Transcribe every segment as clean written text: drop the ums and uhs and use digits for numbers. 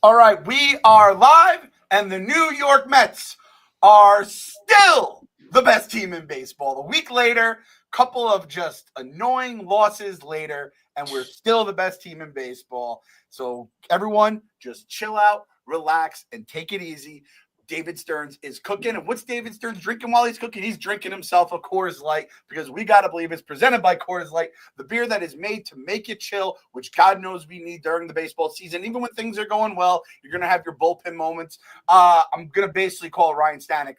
All right, we are live, and the New York Mets are still the best team in baseball. A week later, couple of just annoying losses later, and we're still the best team in baseball. So everyone, just chill out, relax, and take it easy. David Stearns is cooking. And what's David Stearns drinking while he's cooking? He's drinking himself a Coors Light, because we got to believe it's presented by Coors Light, the beer that is made to make you chill, which God knows we need during the baseball season. Even when things are going well, you're going to have your bullpen moments. I'm going to basically call Ryan Stanek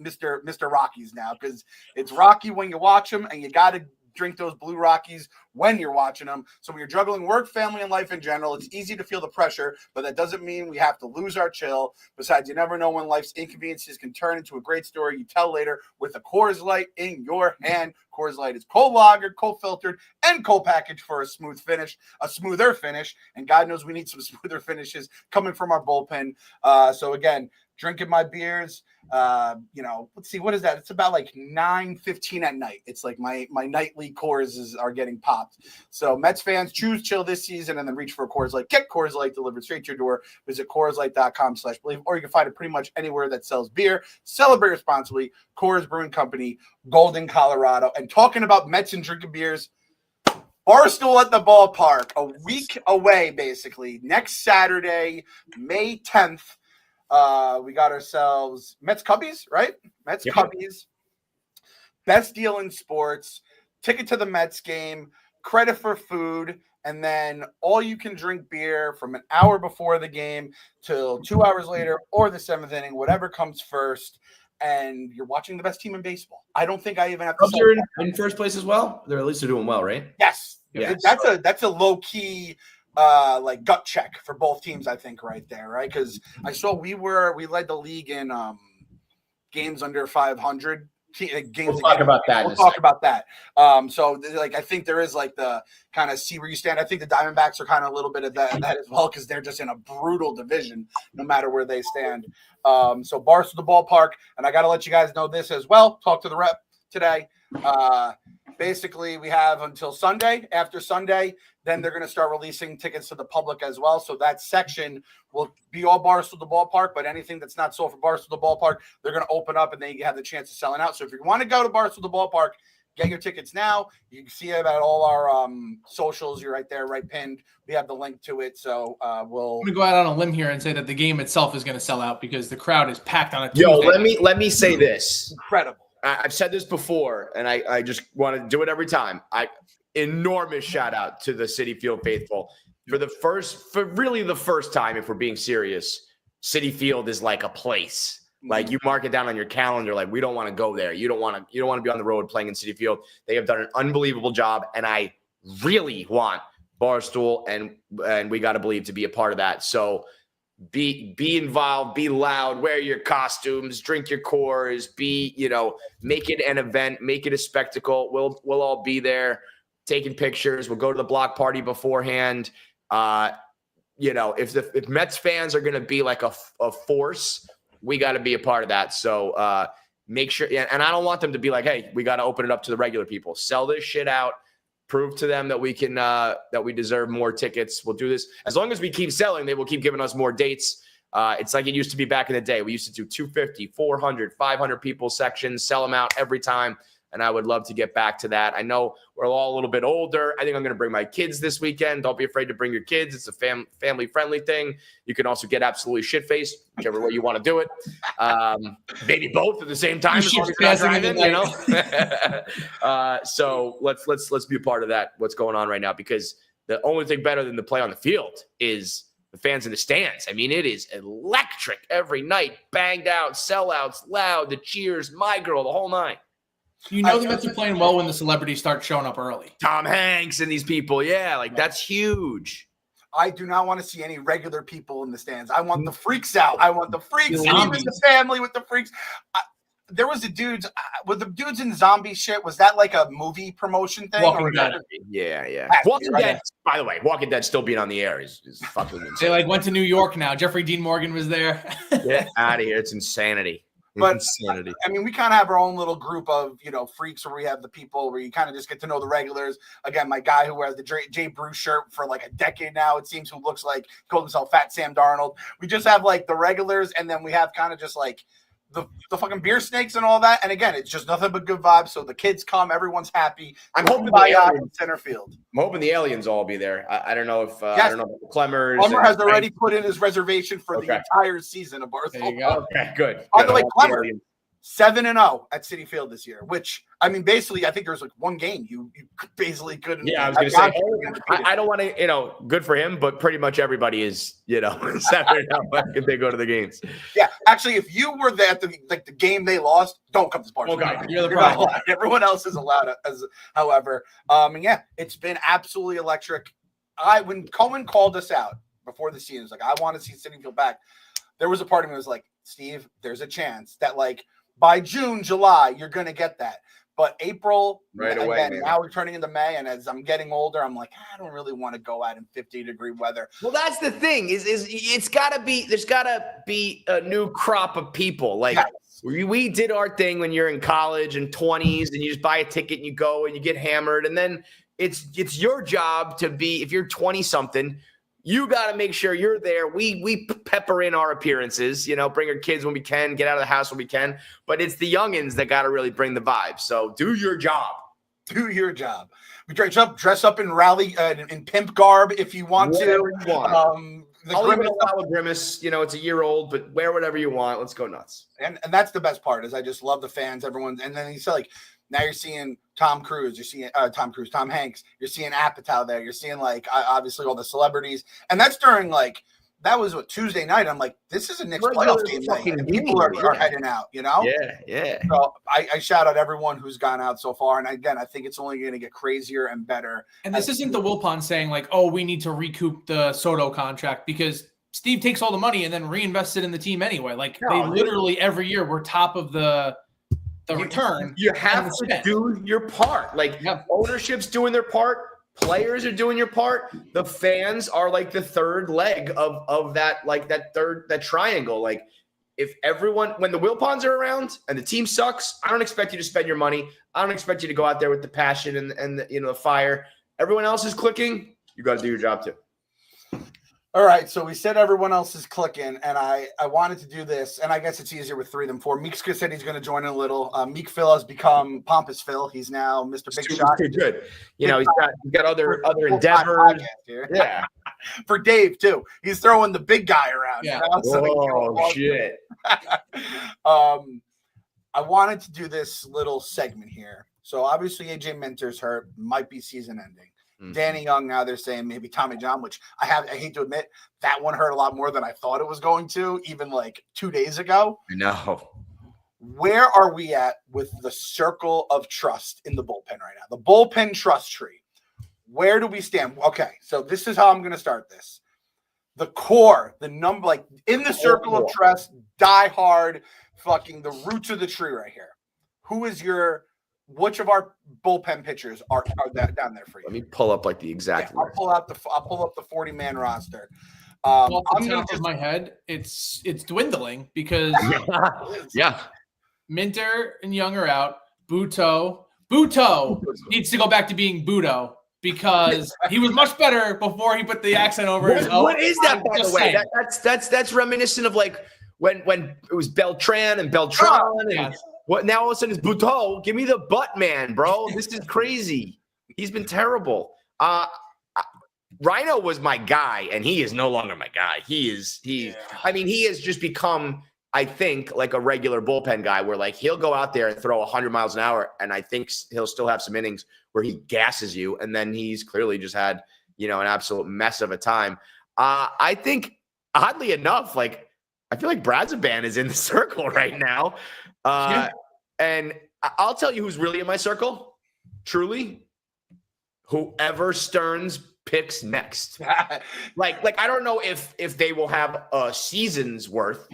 Mr. Rockies now, because it's Rocky when you watch him, and you got to drink those Blue Rockies when you're watching them. So when you're juggling work, family, and life in general, it's easy to feel the pressure, but that doesn't mean we have to lose our chill. Besides, you never know when life's inconveniences can turn into a great story you tell later with a Coors Light in your hand. Coors Light is cold lagered, cold filtered, and cold packaged for a smoother finish. And God knows we need some smoother finishes coming from our bullpen. So again, drinking my beers. Let's see, what is that? It's about like 9:15 at night. It's like my nightly Coors are getting popped. So Mets fans, choose chill this season and then reach for a Coors Light. Get Coors Light delivered straight to your door. Visit CoorsLight.com/believe, or you can find it pretty much anywhere that sells beer. Celebrate responsibly. Coors Brewing Company, Golden, Colorado. And talking about Mets and drinking beers, Barstool at the Ballpark, a week away, basically. Next Saturday, May 10th. We got ourselves Mets Cubbies, right? Mets Cubbies. Best deal in sports. Ticket to the Mets game. Credit for food. And then all you can drink beer from an hour before the game till 2 hours later, or the seventh inning, whatever comes first. And you're watching the best team in baseball. I don't think I even have to. Cubs are in first place as well. They're at least doing well, right? Yes. That's a low key like gut check for both teams, I think, right there, right? Because I saw we led the league in games under 500. Games. We'll talk about that. We'll talk about that. So like, I think there is like the kind of see where you stand. I think the Diamondbacks are kind of a little bit of that as well, because they're just in a brutal division no matter where they stand. So Barstool the Ballpark, and I got to let you guys know this as well. Talk to the rep today. Basically, we have until Sunday. After Sunday, then they're going to start releasing tickets to the public as well. So that section will be all Barstool the Ballpark, but anything that's not sold for Barstool the Ballpark, they're going to open up, and then you have the chance of selling out. So if you want to go to Barstool the Ballpark, get your tickets now. You can see it at all our socials. You're right there, right pinned. We have the link to it. So I'm going to go out on a limb here and say that the game itself is going to sell out, because the crowd is packed on a Tuesday. Yo, let me say this. Incredible. I've said this before, and I just want to do it every time. Enormous shout out to the Citi Field faithful for really the first time. If we're being serious, Citi Field is like a place. Like, you mark it down on your calendar. Like, we don't want to go there. You don't want to be on the road playing in Citi Field. They have done an unbelievable job, and I really want Barstool and We Gotta Believe to be a part of that. So be involved, be loud, wear your costumes, drink your Coors, make it an event, make it a spectacle. We'll all be there taking pictures. We'll go to the block party beforehand. If Mets fans are going to be like a force, we got to be a part of that. So make sure. And I don't want them to be like, hey, we got to open it up to the regular people. Sell this shit out. Prove to them that we can that we deserve more tickets. We'll do this. As long as we keep selling, they will keep giving us more dates. It's like it used to be back in the day. We used to do 250, 400, 500 people sections, sell them out every time. And I would love to get back to that. I know we're all a little bit older. I think I'm going to bring my kids this weekend. Don't be afraid to bring your kids. It's a family-friendly thing. You can also get absolutely shit-faced, whichever way you want to do it. Maybe both at the same time. As long as you're not driving, so let's be a part of that, what's going on right now, because the only thing better than the play on the field is the fans in the stands. I mean, it is electric every night. Banged out, sellouts, loud, the cheers, my girl, the whole nine. The Mets are playing well when the celebrities start showing up early. Tom Hanks and these people, that's huge. I do not want to see any regular people in the stands. I want the freaks out. I want the freaks, and even the family with the freaks. There was with the dudes in zombie shit. Was that like a movie promotion thing? Walking Dead. Yeah. Walking Dead. By the way, Walking Dead still being on the air is fucking insane. They went to New York now. Jeffrey Dean Morgan was there. Get out of here! It's insanity. But Insanity. I mean, we kind of have our own little group of, freaks where we have the people where you kind of just get to know the regulars. Again, my guy who wears the Jay Bruce shirt for like a decade now, it seems, who looks like, calls himself Fat Sam Darnold. We just have like the regulars, and then we have kind of just like the fucking beer snakes and all that. And again, it's just nothing but good vibes. So the kids come, everyone's happy. I'm hoping in center field. I'm hoping the aliens all be there. I don't know if Yes. I don't know if the Clemmers. Clemmer has already put in his reservation for the entire season of Barstool. There you go. Okay, good. By the way, Clemmer, 7-0 at Citi Field this year, which, I mean, basically, I think there's like one game you basically couldn't. Yeah, I was going to say, I don't want to, good for him, but pretty much everybody is, 7-0 if they go to the games. Yeah, actually, if you were there at the game they lost, don't come to Barstool. Okay. You're the problem. Everyone else is allowed. However, yeah, it's been absolutely electric. When Cohen called us out before the season, it was like, I want to see Citi Field back. There was a part of me that was like, Steve, there's a chance that like by June, July, you're going to get that. But April, right away, man. Now we're turning into May, and as I'm getting older, I'm like, I don't really want to go out in 50-degree weather. Well, that's the thing is it's got to be, there's got to be a new crop of people. Like we did our thing when you're in college and 20s, and you just buy a ticket and you go and you get hammered. And then it's your job to be, if you're 20 something, you got to make sure you're there. We pepper in our appearances, bring our kids when we can, get out of the house when we can. But it's the youngins that got to really bring the vibe. So do your job. Do your job. We dress up in rally in pimp garb if you want to. You want. I'll even allow a grimace. It's a year old, but wear whatever you want. Let's go nuts. And that's the best part is I just love the fans. Everyone, and then he's like, now you're seeing Tom Hanks. You're seeing Apatow there. You're seeing like obviously all the celebrities, and that's during like that was Tuesday night. I'm like, this is a Knicks playoff game night, and people are heading out. Yeah. So I shout out everyone who's gone out so far, and again, I think it's only going to get crazier and better. And this isn't the Wilpons saying like, oh, we need to recoup the Soto contract because Steve takes all the money and then reinvests it in the team anyway. Like they literally every year we're top of the return. You have to do your part. Like ownership's doing their part. Players are doing your part. The fans are like the third leg of that, like that triangle. Like if everyone, when the Wilpons are around and the team sucks, I don't expect you to spend your money. I don't expect you to go out there with the passion and the fire. Everyone else is clicking. You got to do your job too. All right, so we said everyone else is clicking, and I wanted to do this, and I guess it's easier with 3 than 4. Meek said he's going to join in a little. Meek Phil has become Pompous Phil. He's now Mr. Big Shot. Too good. He's got other endeavors. Yeah. For Dave too. He's throwing the big guy around. Yeah. Oh shit. I wanted to do this little segment here. So obviously AJ Minter's hurt, might be season ending. Danny Young, now they're saying maybe Tommy John, which I hate to admit, that one hurt a lot more than I thought it was going to, even like 2 days ago. I know. Where are we at with the circle of trust in the bullpen right now? The bullpen trust tree. Where do we stand? Okay, so this is how I'm going to start this. The core, the number, like in the circle of trust, die hard, fucking the roots of the tree right here. Which of our bullpen pitchers are down there for you? Let me pull up like the exact. I'll pull up the 40-man roster. Off the top of my head, it's dwindling because Minter and Young are out. Buto needs to go back to being Buto because he was much better before he put the accent over his O. What is that, by the way? That's reminiscent of like when it was Beltran and Beltran and. What now? All of a sudden, it's Buteau. Give me the butt man, bro. This is crazy. He's been terrible. Rhino was my guy, and he is no longer my guy. He has just become, I think, like a regular bullpen guy where like he'll go out there and throw 100 miles an hour, and I think he'll still have some innings where he gasses you, and then he's clearly just had an absolute mess of a time. I think, oddly enough, like I feel like Brazaban is in the circle right now. And I'll tell you who's really in my circle. Truly, whoever Stearns picks next. like I don't know if they will have a season's worth,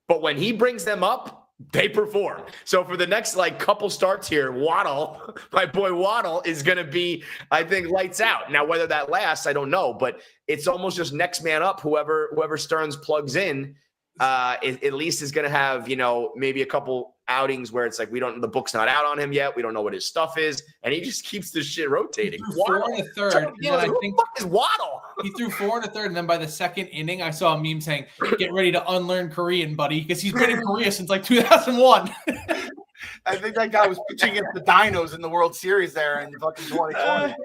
but when he brings them up, they perform. So for the next like couple starts here, Waddle, my boy Waddle, is going to be, I think, lights out. Now, whether that lasts, I don't know, but it's almost just next man up. Whoever Stearns plugs in. at least is going to have, maybe a couple outings where it's like the book's not out on him yet. We don't know what his stuff is, and he just keeps this shit rotating. He threw 4 1/3. Yeah, I think is Waddle. He threw 4 1/3, and then by the second inning, I saw a meme saying, "Get ready to unlearn Korean, buddy," because he's been in Korea since like 2001. I think that guy was pitching against the Dinos in the World Series there in fucking 2020.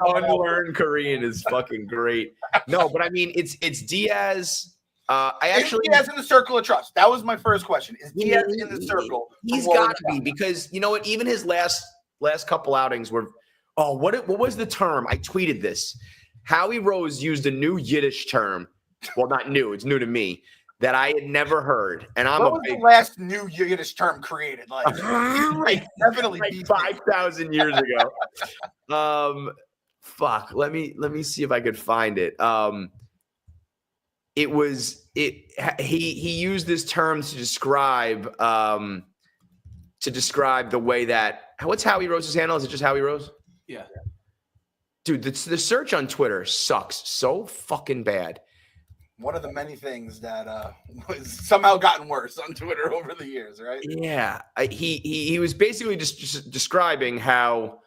Unlearn Korean is fucking great. No, but I mean, it's Diaz. Is Diaz in the circle of trust? That was my first question. Is Diaz in the circle? He's got to be, because you know what? Even his last couple outings were. Oh, what was the term? I tweeted this. Howie Rose used a new Yiddish term. Well, not new. It's new to me. That I had never heard, and what was the last new Yiddish term created? Like definitely 5,000 years ago. Fuck. Let me see if I could find it. He used this term to describe the way that what's Howie Rose's handle? Is it just Howie Rose? Yeah. Dude, the search on Twitter sucks so fucking bad. One of the many things that was somehow gotten worse on Twitter over the years, right? Yeah, he was basically just describing how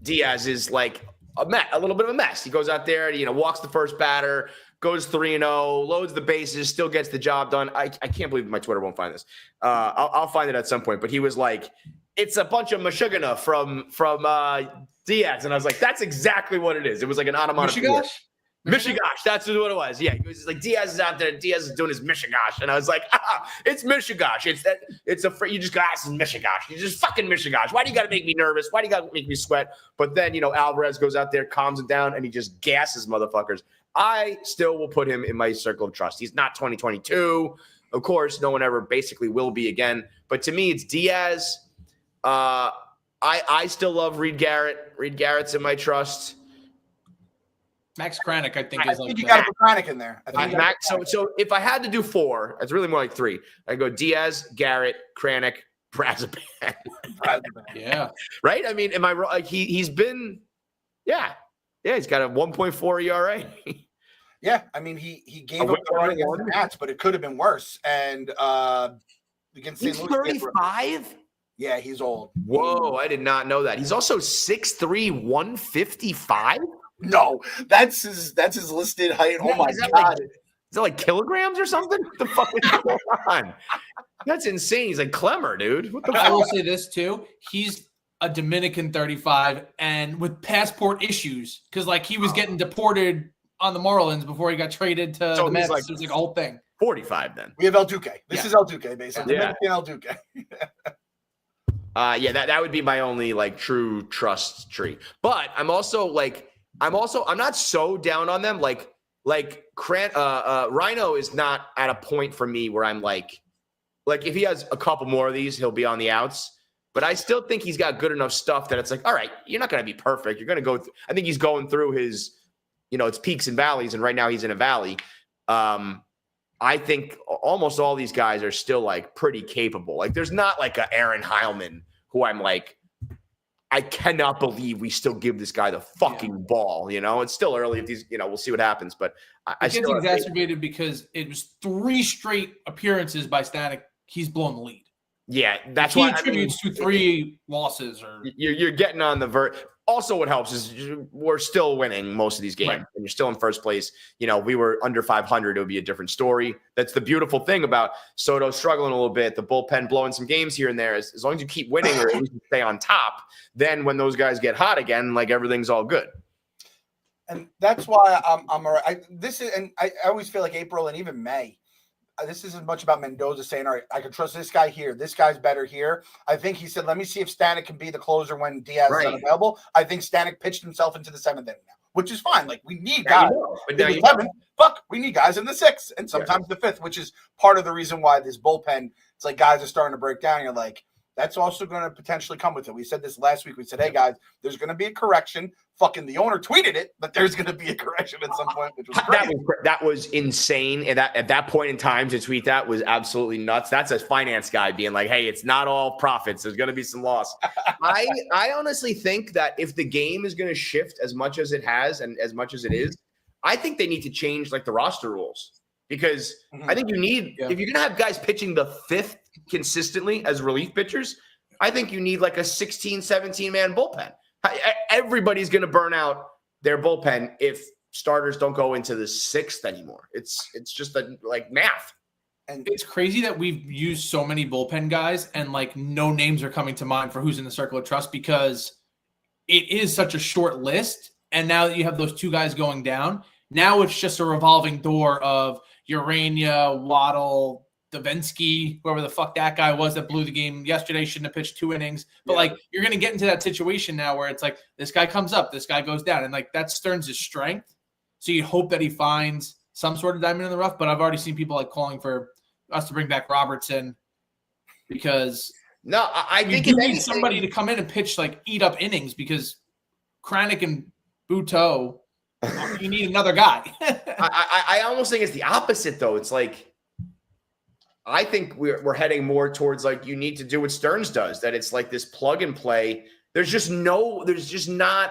Diaz is like a little bit of a mess. He goes out there, walks the first batter, goes 3-0, loads the bases, still gets the job done. I can't believe my Twitter won't find this. I'll find it at some point. But he was like, it's a bunch of mashugana from Diaz, and I was like, that's exactly what it is. It was like an onomatopoeia. Mishigash, that's what it was. Yeah, he was like, Diaz is out there. Diaz is doing his Mishigash, and I was like, it's Mishigash. You just got asked Mishigash. You just fucking Mishigash. Why do you got to make me nervous? Why do you got to make me sweat? But then Alvarez goes out there, calms it down, and he just gasses motherfuckers. I still will put him in my circle of trust. He's not 2022, of course. No one ever basically will be again. But to me, it's Diaz. I still love Reed Garrett. Reed Garrett's in my trust. Max Kranick, I think, is like you got to put Kranick in there. So if I had to do 4, it's really more like 3. I go Diaz, Garrett, Kranick, Braziban. Yeah. Right? I mean, am I wrong? Like he's been, he's got a 1.4 ERA. Yeah, I mean, he gave up the run against the Nats, but it could have been worse. And against St. Louis, 35. Yeah, he's old. Whoa, I did not know that. He's also 6'3", 155. No, that's his listed height. Oh my God. Is that like kilograms or something? What the fuck is going on? That's insane. He's like Clemmer, dude. What the fuck? I will say this too. He's a Dominican 35 and with passport issues because like he was getting deported on the Marlins before he got traded to the Mets. It was like a whole thing. 45 then. We have El Duque. This is El Duque, basically. Yeah. Dominican El Duque. That would be my only like true trust tree. But I'm not so down on them. Like Rhino is not at a point for me where I'm like if he has a couple more of these, he'll be on the outs. But I still think he's got good enough stuff that it's like, all right, you're not going to be perfect. You're going to go. I think he's going through his, it's peaks and valleys, and right now he's in a valley. I think almost all these guys are still like pretty capable. Like there's not like a Aaron Heilman who I'm like, I cannot believe we still give this guy the fucking ball. It's still early. If these, we'll see what happens. But it gets exacerbated because it was 3 straight appearances by Stanek. He's blown the lead. Yeah, that's why he attributes to 3 losses. Or you're getting on the verge. Also, what helps is we're still winning most of these games, and you're still in first place. We were under 500. It would be a different story. That's the beautiful thing about Soto struggling a little bit, the bullpen blowing some games here and there. As long as you keep winning or at least stay on top, then when those guys get hot again, like everything's all good. And that's why I'm all right. I always feel like April and even May. This isn't much about Mendoza saying, all right, I can trust this guy here. This guy's better here. I think he said, let me see if Stanek can be the closer when Diaz is unavailable. I think Stanek pitched himself into the 7th inning now, which is fine. Like, we need guys in the 7th. Fuck, we need guys in the 6th and sometimes the 5th, which is part of the reason why this bullpen, it's like guys are starting to break down. You're like, that's also going to potentially come with it. We said this last week. We said, hey, guys, there's going to be a correction. Fucking the owner tweeted it, but there's going to be a correction at some point, which was crazy. That was insane. And at that point in time to tweet that was absolutely nuts. That's a finance guy being like, hey, it's not all profits. There's going to be some loss. I honestly think that if the game is going to shift as much as it has and as much as it is, I think they need to change like the roster rules because I think you need, if you're going to have guys pitching the 5th consistently as relief pitchers, I think you need like a 16, 17 man bullpen. Everybody's going to burn out their bullpen if starters don't go into the 6th anymore. It's just like math. And it's crazy that we've used so many bullpen guys and like no names are coming to mind for who's in the circle of trust because it is such a short list. And now that you have those 2 guys going down, now it's just a revolving door of Urania, Waddle, Davinsky, whoever the fuck that guy was that blew the game yesterday, shouldn't have pitched 2 innings. But like you're going to get into that situation now where it's like this guy comes up, this guy goes down. And like that's Stearns' strength. So you hope that he finds some sort of diamond in the rough. But I've already seen people like calling for us to bring back Robertson because I think you need somebody to come in and pitch, like eat up innings because Kranick and Buteau, you need another guy. I almost think it's the opposite though. It's like, I think we're heading more towards like, you need to do what Stearns does, that it's like this plug and play. There's just not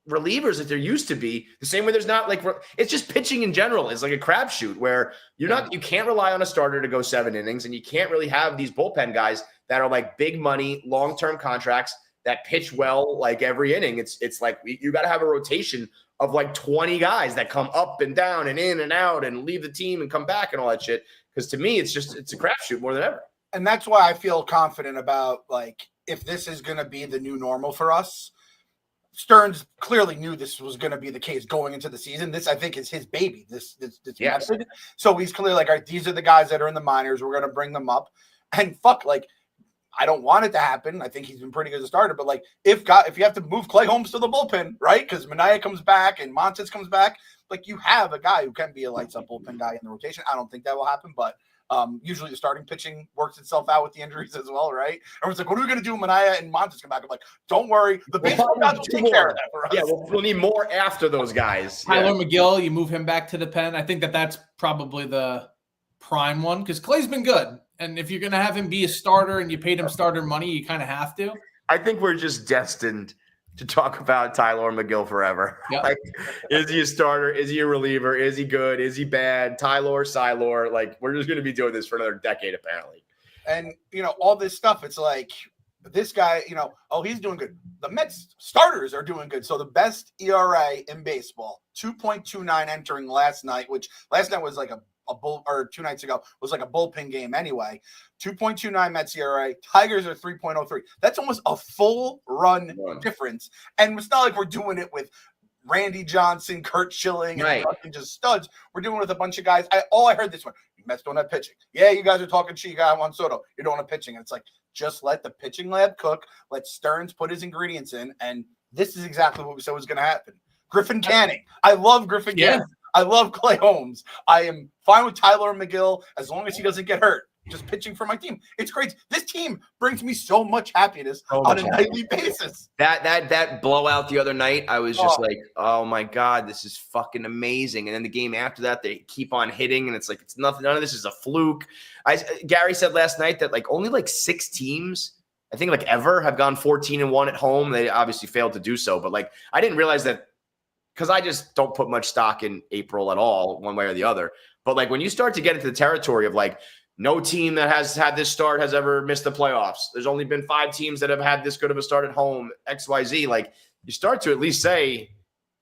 relievers that there used to be, the same way there's not like, it's just pitching in general is like a crapshoot where you can't rely on a starter to go 7 innings and you can't really have these bullpen guys that are like big money, long-term contracts that pitch well like every inning. It's like you got to have a rotation of like 20 guys that come up and down and in and out and leave the team and come back and all that shit. Because to me, it's a crapshoot more than ever. And that's why I feel confident about like if this is going to be the new normal for us. Stearns clearly knew this was going to be the case going into the season. This, I think, is his baby, this method. So he's clearly like, all right, these are the guys that are in the minors. We're going to bring them up. And like, I don't want it to happen. I think he's been pretty good as a starter. But, like, if you have to move Clay Holmes to the bullpen, right, because Minaya comes back and Montes comes back, like, you have a guy who can be a lights-up bullpen guy in the rotation. I don't think that will happen, but usually the starting pitching works itself out with the injuries as well, right? Everyone's like, what are we going to do when Minaya and Montes come back? I'm like, don't worry. The baseball guys will take care of that for us. Yeah, we'll need more after those guys. Tyler McGill, you move him back to the pen. I think that's probably the prime one because Clay's been good. And if you're going to have him be a starter and you paid him starter money, you kind of have to. I think we're just destined to talk about Tyler McGill forever. Yep. Like, is he a starter? Is he a reliever? Is he good? Is he bad? Tyler, Silor. Like, we're just going to be doing this for another decade, apparently. And, all this stuff, it's like this guy, he's doing good. The Mets starters are doing good. So the best ERA in baseball, 2.29 entering last night, which last night was like a bull, or 2 nights ago was like a bullpen game anyway. 2.29 Mets ERA. Tigers are 3.03. That's almost a full run difference. And it's not like we're doing it with Randy Johnson, Kurt Schilling, and fucking just studs. We're doing it with a bunch of guys. I heard this one. Mets don't have pitching. Yeah, you guys are talking shit. You got Juan Soto. You don't have pitching. And it's like, just let the pitching lab cook. Let Stearns put his ingredients in. And this is exactly what we said was going to happen. Griffin Canning. I love Griffin Canning. I love Clay Holmes. I am fine with Tyler McGill as long as he doesn't get hurt. Just pitching for my team. It's great. This team brings me so much happiness on a nightly basis. That blowout the other night, I was just like, oh my God, this is fucking amazing. And then the game after that, they keep on hitting, and it's like it's nothing. None of this is a fluke. Gary said last night that like only like 6 teams, I think like ever, have gone 14-1 at home. They obviously failed to do so, but like I didn't realize that. Because I just don't put much stock in April at all, one way or the other. But like when you start to get into the territory of like no team that has had this start has ever missed the playoffs. There's only been 5 teams that have had this good of a start at home, XYZ. Like you start to at least say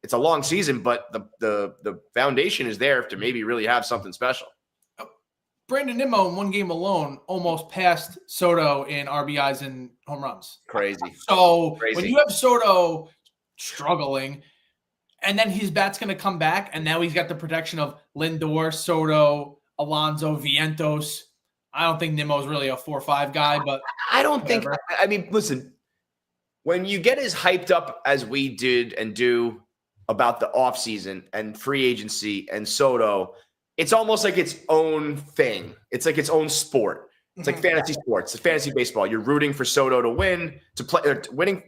it's a long season, but the foundation is there to maybe really have something special. Brandon Nimmo in one game alone almost passed Soto in RBIs and home runs. Crazy. So when you have Soto struggling, and then his bat's going to come back, and now he's got the protection of Lindor, Soto, Alonso, Vientos. I don't think Nimmo's really a 4-5 guy, but I don't think. I mean, listen, when you get as hyped up as we did and do about the offseason and free agency and Soto, it's almost like its own thing. It's like its own sport. It's like fantasy sports. It's fantasy baseball. You're rooting for Soto to win, to play,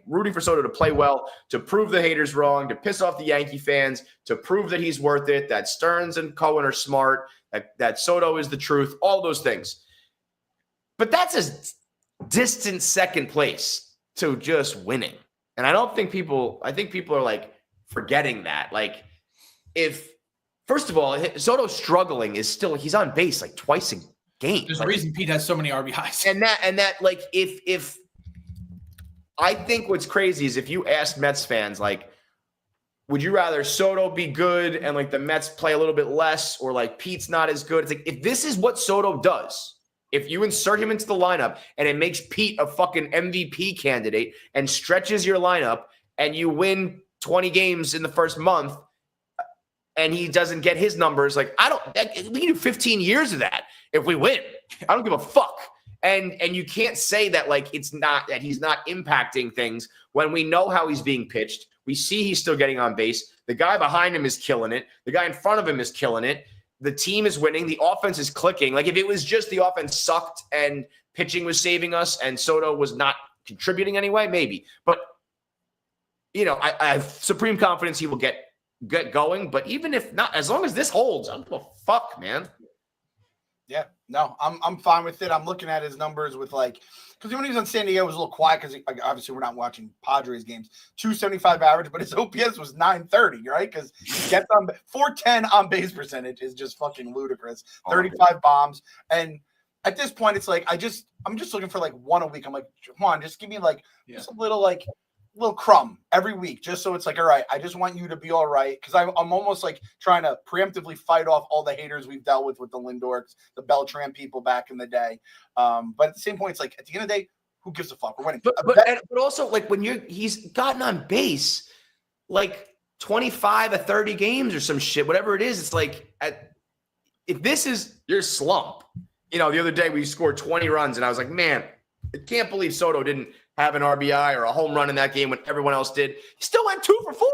rooting for Soto to play well, to prove the haters wrong, to piss off the Yankee fans, to prove that he's worth it, that Stearns and Cohen are smart, that Soto is the truth, all those things. But that's a distant second place to just winning. And I think people are like forgetting that. Like first of all, Soto's struggling he's on base like twice a game. There's a reason Pete has so many RBIs. And that like if I think what's crazy is if you ask Mets fans, like, would you rather Soto be good and like the Mets play a little bit less, or like Pete's not as good? It's like, if this is what Soto does, if you insert him into the lineup and it makes Pete a fucking MVP candidate and stretches your lineup and you win 20 games in the first month and he doesn't get his numbers, like we can do 15 years of that if we win. I don't give a fuck. And you can't say that like it's not that he's not impacting things when we know how he's being pitched. We see he's still getting on base. The guy behind him is killing it. The guy in front of him is killing it. The team is winning. The offense is clicking. Like if it was just the offense sucked and pitching was saving us and Soto was not contributing anyway, maybe. But, I have supreme confidence he will get going. But even if not, as long as this holds, I don't give a fuck, man. Yeah, no, I'm fine with it. I'm looking at his numbers with because when he was on San Diego, it was a little quiet because obviously we're not watching Padres games. 275 average, but his OPS was 930, right? Because he gets on 410 on base percentage is just fucking ludicrous. 35 bombs, and at this point, it's like I'm just looking for like one a week. I'm like, Juan, just give me just a little crumb every week, just so it's like, all right, I just want you to be all right, because I'm almost like trying to preemptively fight off all the haters we've dealt with the Lindorks, the Beltran people back in the day. But at the same point, it's like at the end of the day, who gives a fuck? We're winning. But also like he's gotten on base like 25 or 30 games or some shit, whatever it is. It's like if this is your slump, the other day we scored 20 runs and I was like, man, I can't believe Soto didn't have an RBI or a home run in that game when everyone else did. He still went 2 for 4.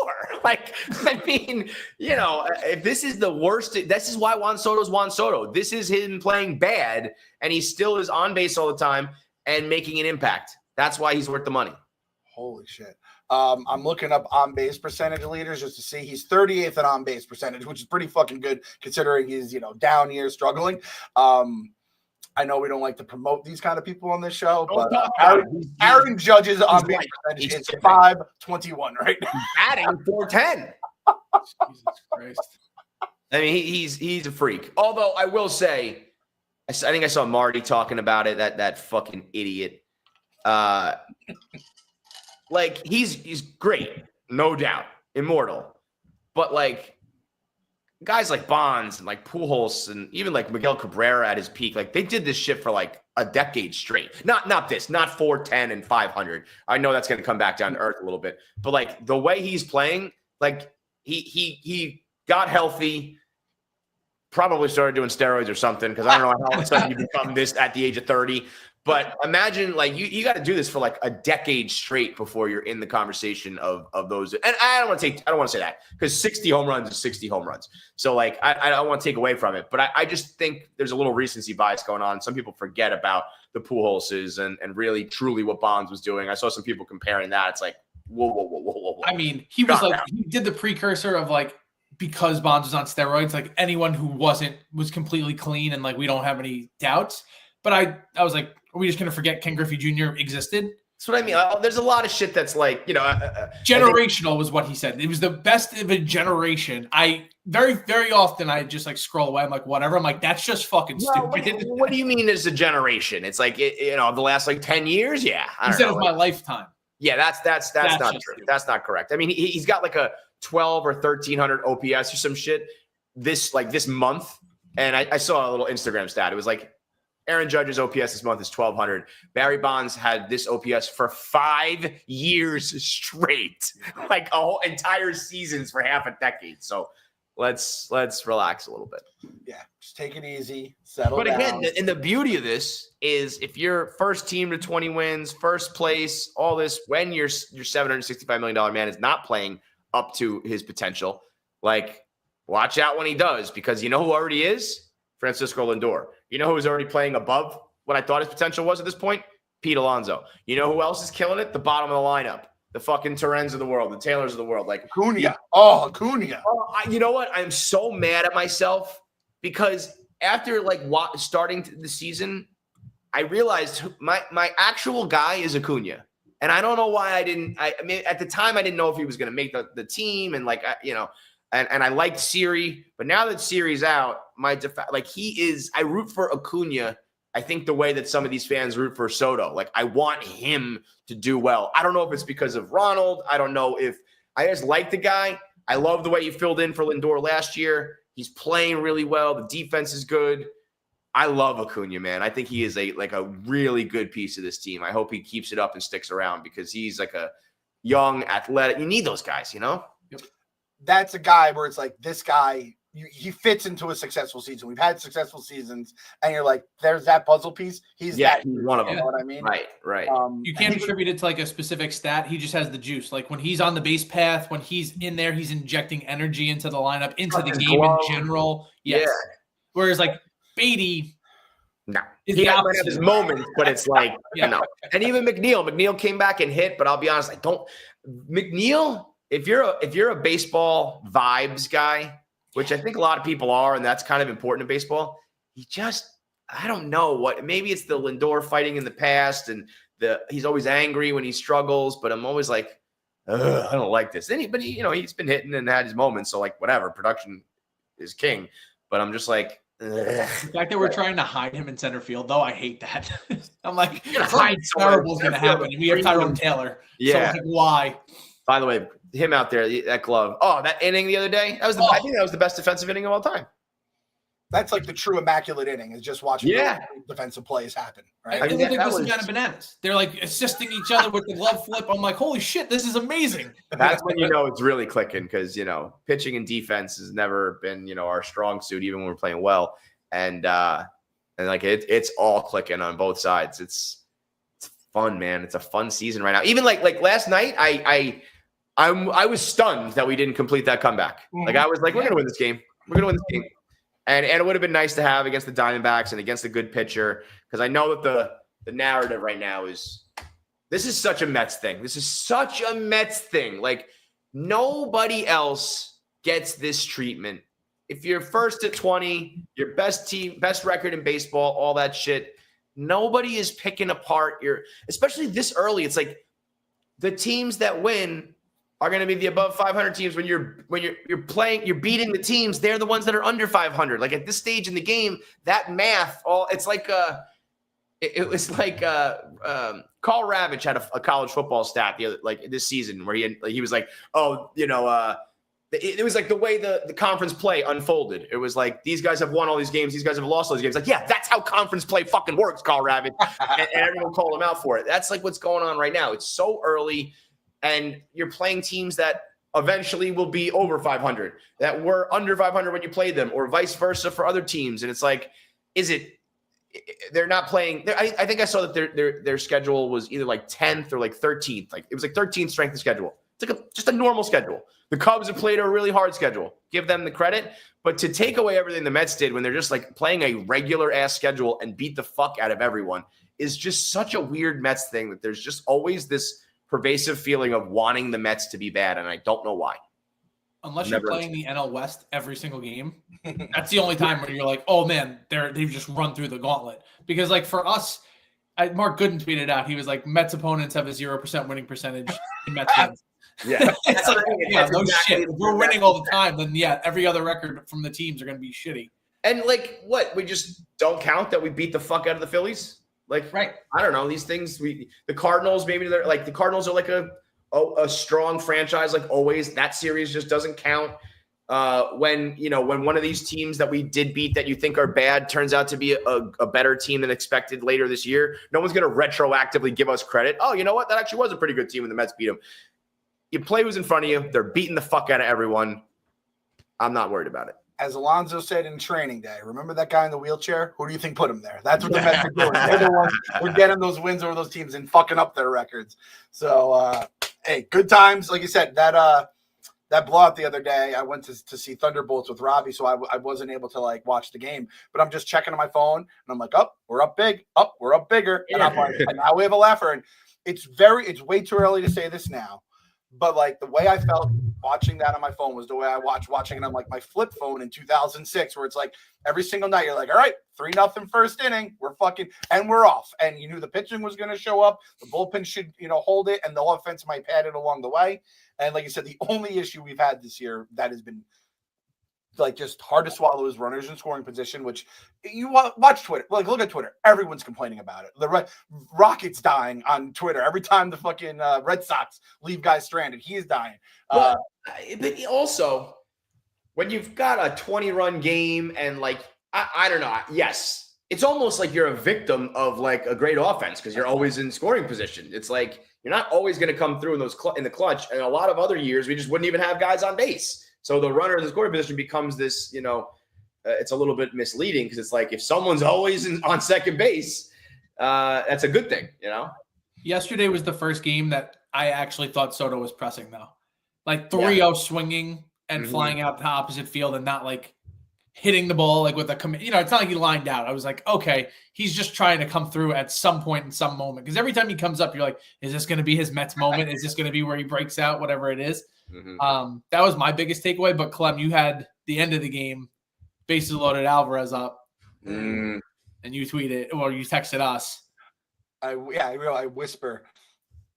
Like, I mean, if this is the worst, this is why Juan Soto's Juan Soto. This is him playing bad, and he still is on base all the time and making an impact. That's why he's worth the money. Holy shit. I'm looking up on-base percentage leaders just to see. He's 38th at on-base percentage, which is pretty fucking good considering he's, down here struggling. I know we don't like to promote these kind of people on this show, but Aaron Judge's on-base percentage is 521 right now. Batting 410. Jesus Christ. I mean, he's a freak. Although I will say, I think I saw Marty talking about it, that fucking idiot. Like, he's great, no doubt, immortal. But, like, guys like Bonds and like Pujols and even like Miguel Cabrera at his peak, like they did this shit for like a decade straight. Not 410 and 500. I know that's going to come back down to earth a little bit, but like the way he's playing, like he got healthy, probably started doing steroids or something, because I don't know how all of a sudden you become this at the age of 30. But imagine like you got to do this for like a decade straight before you're in the conversation of those. And I don't want to say that, because 60 home runs is 60 home runs. So like I don't want to take away from it, but I just think there's a little recency bias going on. Some people forget about the Pujolses and really truly what Bonds was doing. I saw some people comparing that. It's like whoa. I mean, he was he did the precursor of like, because Bonds was on steroids, like anyone who was completely clean, and like we don't have any doubts. But I was like, are we just going to forget Ken Griffey Jr. existed? That's what I mean. There's a lot of shit that's like, generational was what he said. It was the best of a generation. I very, very often I just like scroll away. I'm like, whatever. I'm like, that's just fucking stupid. What do you mean there's a generation? It's like, the last like 10 years. Yeah. Instead of my lifetime. Yeah. That's not true. Stupid. That's not correct. I mean, he's got like a 12 or 1300 OPS or some shit this month. And I saw a little Instagram stat. It was like, Aaron Judge's OPS this month is 1,200. Barry Bonds had this OPS for 5 years straight, like a whole entire seasons for half a decade. So let's relax a little bit. Yeah, just take it easy, settle down. But again, and the beauty of this is if you're first team to 20 wins, first place, all this, when your $765 million man is not playing up to his potential, like watch out when he does, because you know who already is? Francisco Lindor. You know who's already playing above what I thought his potential was at this point? Pete Alonso. You know who else is killing it? The bottom of the lineup. The fucking Terrens of the world, the Taylors of the world. Like Acuna. Yeah. Oh, Acuna. You know what? I'm so mad at myself, because after like starting the season, I realized my actual guy is Acuna. And I don't know why I mean, at the time, I didn't know if he was going to make the team. And like, And I liked Siri, but now that Siri's out, I root for Acuna. I think the way that some of these fans root for Soto, like I want him to do well. I don't know if it's because of Ronald. I don't know if I just like the guy. I love the way he filled in for Lindor last year. He's playing really well. The defense is good. I love Acuna, man. I think he is a really good piece of this team. I hope he keeps it up and sticks around because he's like a young athletic. You need those guys, you know? That's a guy where it's like this guy, he fits into a successful season. We've had successful seasons, and you're like, there's that puzzle piece. He's one of them. You know what I mean? Right. You can't attribute it to like a specific stat. He just has the juice. Like when he's on the base path, when he's in there, he's injecting energy into the lineup, into the game in general. Yes. Yeah. Whereas like Beatty, no, he might have his moments, but it's like, no. And even McNeil came back and hit, but I'll be honest, McNeil, if you're a baseball vibes guy, which I think a lot of people are, and that's kind of important in baseball, I don't know what, maybe it's the Lindor fighting in the past and he's always angry when he struggles, but I'm always like, I don't like this. But he's been hitting and had his moments, so like whatever, production is king. But I'm just like, the fact that we're trying to hide him in center field, though, I hate that. I'm like, something terrible is going to happen. We have Tyrone Taylor. Yeah. So like, why? By the way, him out there, that glove. Oh, that inning the other day, I think that was the best defensive inning of all time. That's like the true immaculate inning, is just watching defensive plays happen. Right? I think this is kind of bananas. They're like assisting each other with the glove flip. I'm like, holy shit, this is amazing. That's when you know it's really clicking because, pitching and defense has never been, our strong suit, even when we're playing well. And like it's all clicking on both sides. It's fun, man. It's a fun season right now. Even like last night, I was stunned that we didn't complete that comeback. Like I was like, we're gonna win this game. We're gonna win this game. And it would have been nice to have against the Diamondbacks and against a good pitcher, because I know that the narrative right now is this is such a Mets thing. This is such a Mets thing. Like nobody else gets this treatment. If you're first at 20, your best team, best record in baseball, all that shit, nobody is picking apart especially this early. It's like the teams that win are going to be the above 500 teams. When you're playing, you're beating the teams. They're the ones that are under 500. Like at this stage in the game, that math, it's like it was like Carl Ravitch had a college football stat this season where he was like, it was like the way the conference play unfolded. It was like these guys have won all these games, these guys have lost all these games. Like, yeah, that's how conference play fucking works, Carl Ravitch, and everyone called him out for it. That's like what's going on right now. It's so early. And you're playing teams that eventually will be over 500, that were under 500 when you played them, or vice versa for other teams. And it's like, they're not playing. I think I saw that their schedule was either like 10th or like 13th. Like it was like 13th strength of schedule. It's like just a normal schedule. The Cubs have played a really hard schedule. Give them the credit. But to take away everything the Mets did when they're just like playing a regular ass schedule and beat the fuck out of everyone is just such a weird Mets thing, that there's just always this pervasive feeling of wanting the Mets to be bad, and I don't know why. Unless you're playing the NL West every single game, that's the only time where you're like, oh man, they've just run through the gauntlet. Because like for us, Mark Gooden tweeted out, he was like, Mets opponents have a 0% winning percentage in Mets games. Yeah, it's like, no shit. If we're winning all the time, then every other record from the teams are going to be shitty. And like, what? We just don't count that we beat the fuck out of the Phillies? Like, right. I don't know. These things, the Cardinals, maybe they're like, the Cardinals are like a strong franchise, like always. That series just doesn't count. When one of these teams that we did beat that you think are bad turns out to be a better team than expected later this year, no one's going to retroactively give us credit. Oh, you know what? That actually was a pretty good team when the Mets beat them. You play who's in front of you. They're beating the fuck out of everyone. I'm not worried about it. As Alonso said in training day, remember that guy in the wheelchair? Who do you think put him there? That's what the Mets are doing. They're the ones who are getting those wins over those teams and fucking up their records. So, hey, good times. Like you said, that blowout the other day, I went to see Thunderbolts with Robbie, so I wasn't able to like watch the game. But I'm just checking on my phone, and I'm like, we're up big. We're up bigger. And I'm like, now we have a laugher. And it's way too early to say this now. But like the way I felt watching that on my phone was the way I watching it on like my flip phone in 2006, where it's like every single night you're like, all right, 3-0 first inning, we're off, and you knew the pitching was going to show up, the bullpen should hold it, and the offense might pad it along the way. And like you said, the only issue we've had this year that has been like just hard to swallow is runners in scoring position, which you watch Twitter. Like, look at Twitter. Everyone's complaining about it. The Rockets dying on Twitter every time the fucking Red Sox leave guys stranded. He is dying. But also, when you've got a 20-run game and like, I don't know. Yes, it's almost like you're a victim of like a great offense because you're always in scoring position. It's like you're not always going to come through in those in the clutch. And a lot of other years, we just wouldn't even have guys on base. So the runner in the scoring position becomes this, it's a little bit misleading because it's like if someone's always on second base, that's a good thing, Yesterday was the first game that I actually thought Soto was pressing, though. Like 3-0 swinging and flying out the opposite field and not like hitting the ball like with a it's not like he lined out. I was like, okay, he's just trying to come through at some point in some moment. Because every time he comes up, you're like, is this going to be his Mets moment? Is this going to be where he breaks out? Whatever it is. That was my biggest takeaway. But Clem, you had the end of the game, bases loaded, Alvarez up, and you tweeted or you texted us. I whisper.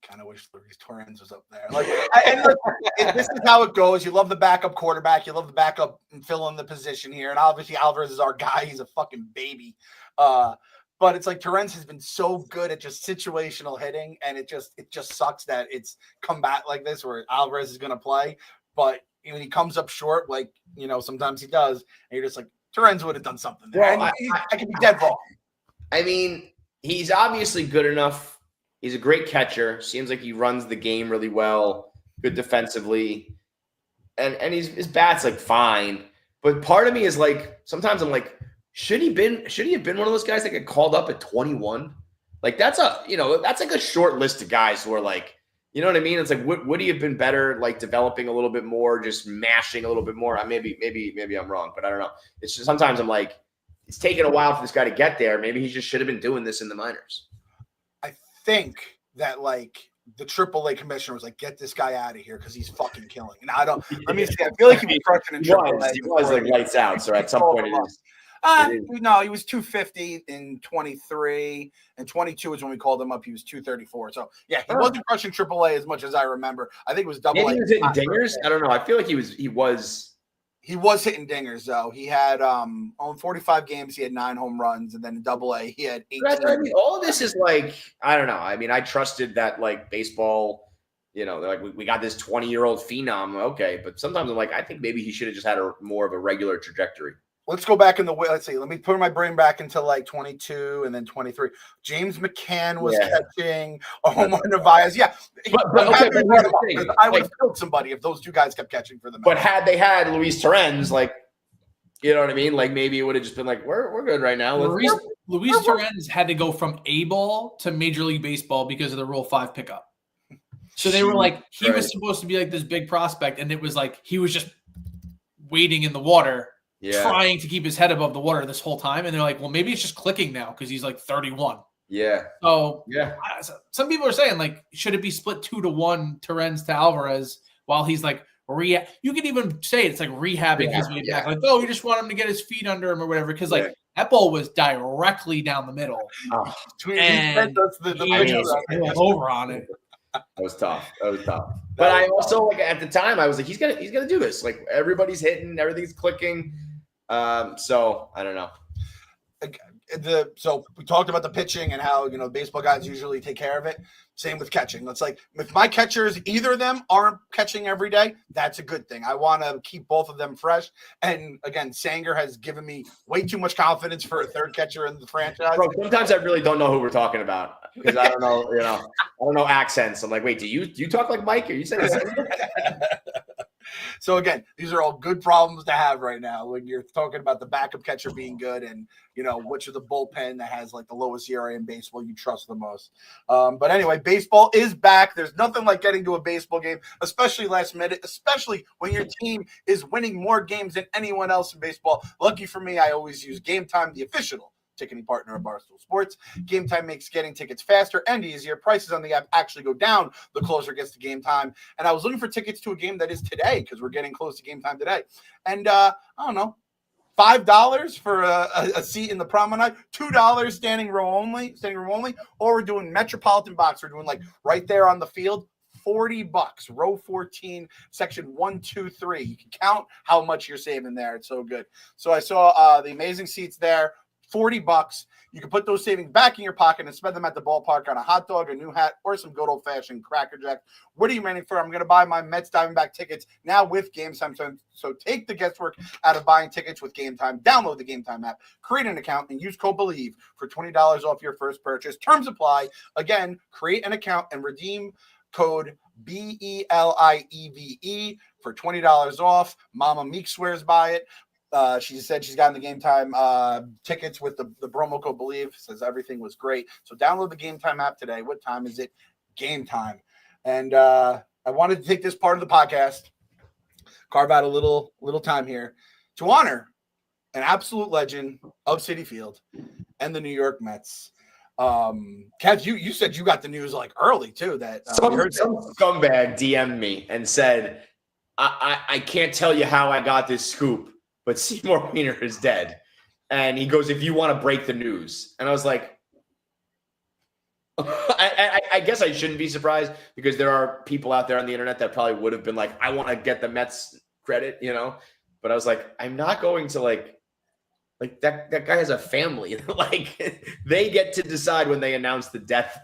Kind of wish Luis Torrens was up there. This is how it goes. You love the backup quarterback. You love the backup and fill in the position here. And obviously Alvarez is our guy. He's a fucking baby. But it's like Torrens has been so good at just situational hitting, and it just sucks that it's come back like this where Alvarez is going to play, but when he comes up short, like sometimes he does, and you're just like Torrens would have done something there. Well, I could be dead wrong. I mean, he's obviously good enough. He's a great catcher. Seems like he runs the game really well. Good defensively, and his bat's like fine. But part of me is like, sometimes I'm like, should he have been one of those guys that get called up at 21? Like that's like a short list of guys who are like, you know what I mean? It's like, would he have been better, like developing a little bit more, just mashing a little bit more? Maybe I'm wrong, but I don't know. It's just sometimes I'm like, it's taken a while for this guy to get there. Maybe he just should have been doing this in the minors. I think that like the AAA commissioner was like, get this guy out of here because he's fucking killing. And let me see. I feel like he was crushing in AAA. He was like lights out. So at some point it is. No, he was 250 in 23, and 22 is when we called him up. He was 234. So yeah, he wasn't crushing AAA as much as I remember. I think it was AA. Maybe he was hitting dingers. I don't know. I feel like he was hitting dingers though. He had on 45 games, he had 9 home runs, and then in AA he had 18. I mean, all of this is like, I don't know. I mean, I trusted that like baseball. They're like, we got this 20-year-old phenom. Okay, but sometimes I'm like, I think maybe he should have just had more of a regular trajectory. Let's go back in the way. Let's see. Let me put my brain back into like 22 and then 23. James McCann was catching Omar Narvaez. Yeah. I would have killed somebody if those two guys kept catching for them. But had they had Luis Torrens, like, you know what I mean? Like maybe it would have just been like, we're good right now. Luis Torrens had to go from A-ball to Major League Baseball because of the Rule 5 pickup. So they were like, he was supposed to be like this big prospect, and it was like he was just waiting in the water. Trying to keep his head above the water this whole time. And they're like, well, maybe it's just clicking now because he's like 31. Yeah. So some people are saying, like, should it be split 2-1 Torrens to Alvarez while he's like you can even say it's like rehabbing his way back. Like, oh, you just want him to get his feet under him or whatever. Because like that ball was directly down the middle. And he went over on it. That was tough. But I also like at the time I was like, he's gonna do this. Like everybody's hitting, everything's clicking. So I don't know. So we talked about the pitching and how baseball guys usually take care of it. Same with catching. It's like if my catchers, either of them aren't catching every day, that's a good thing. I want to keep both of them fresh. And again, Sanger has given me way too much confidence for a third catcher in the franchise. Bro, sometimes I really don't know who we're talking about because I don't know, I don't know accents. I'm like, wait, do you talk like Mike? Are you saying So again, these are all good problems to have right now when you're talking about the backup catcher being good and which of the bullpen that has like the lowest ERA in baseball you trust the most. But anyway, baseball is back. There's nothing like getting to a baseball game, especially last minute, especially when your team is winning more games than anyone else in baseball. Lucky for me, I always use GameTime, the official ticketing partner of Barstool Sports. GameTime makes getting tickets faster and easier. Prices on the app actually go down the closer it gets to game time. And I was looking for tickets to a game that is today because we're getting close to game time today. And I don't know, $5 for a seat in the promenade, $2 standing room only, or we're doing Metropolitan Box. We're doing like right there on the field, $40. Row 14, section 123. You can count how much you're saving there. It's so good. So I saw the amazing seats there. $40. You can put those savings back in your pocket and spend them at the ballpark on a hot dog, a new hat, or some good old-fashioned Cracker Jack. What are you waiting for? I'm going to buy my Mets Diamondback tickets now with GameTime. So take the guesswork out of buying tickets with GameTime. Download the GameTime app, create an account, and use code BELIEVE for $20 off your first purchase. Terms apply. Again, create an account and redeem code BELIEVE for $20 off. Mama Meek swears by it. She said she's gotten the Game Time tickets with the promo code BELIEVE. Says everything was great. So download the Game Time app today. What time is it? Game time. And I wanted to take this part of the podcast, carve out a little time here to honor an absolute legend of Citi Field and the New York Mets. Kev, you said you got the news like early too. That some scumbag DM'd me and said, I can't tell you how I got this scoop, but Seymour Weiner is dead. And he goes, if you want to break the news. And I was like, I guess I shouldn't be surprised because there are people out there on the internet that probably would have been like, I want to get the Mets credit, but I was like, I'm not going to like that guy has a family. Like they get to decide when they announce the death.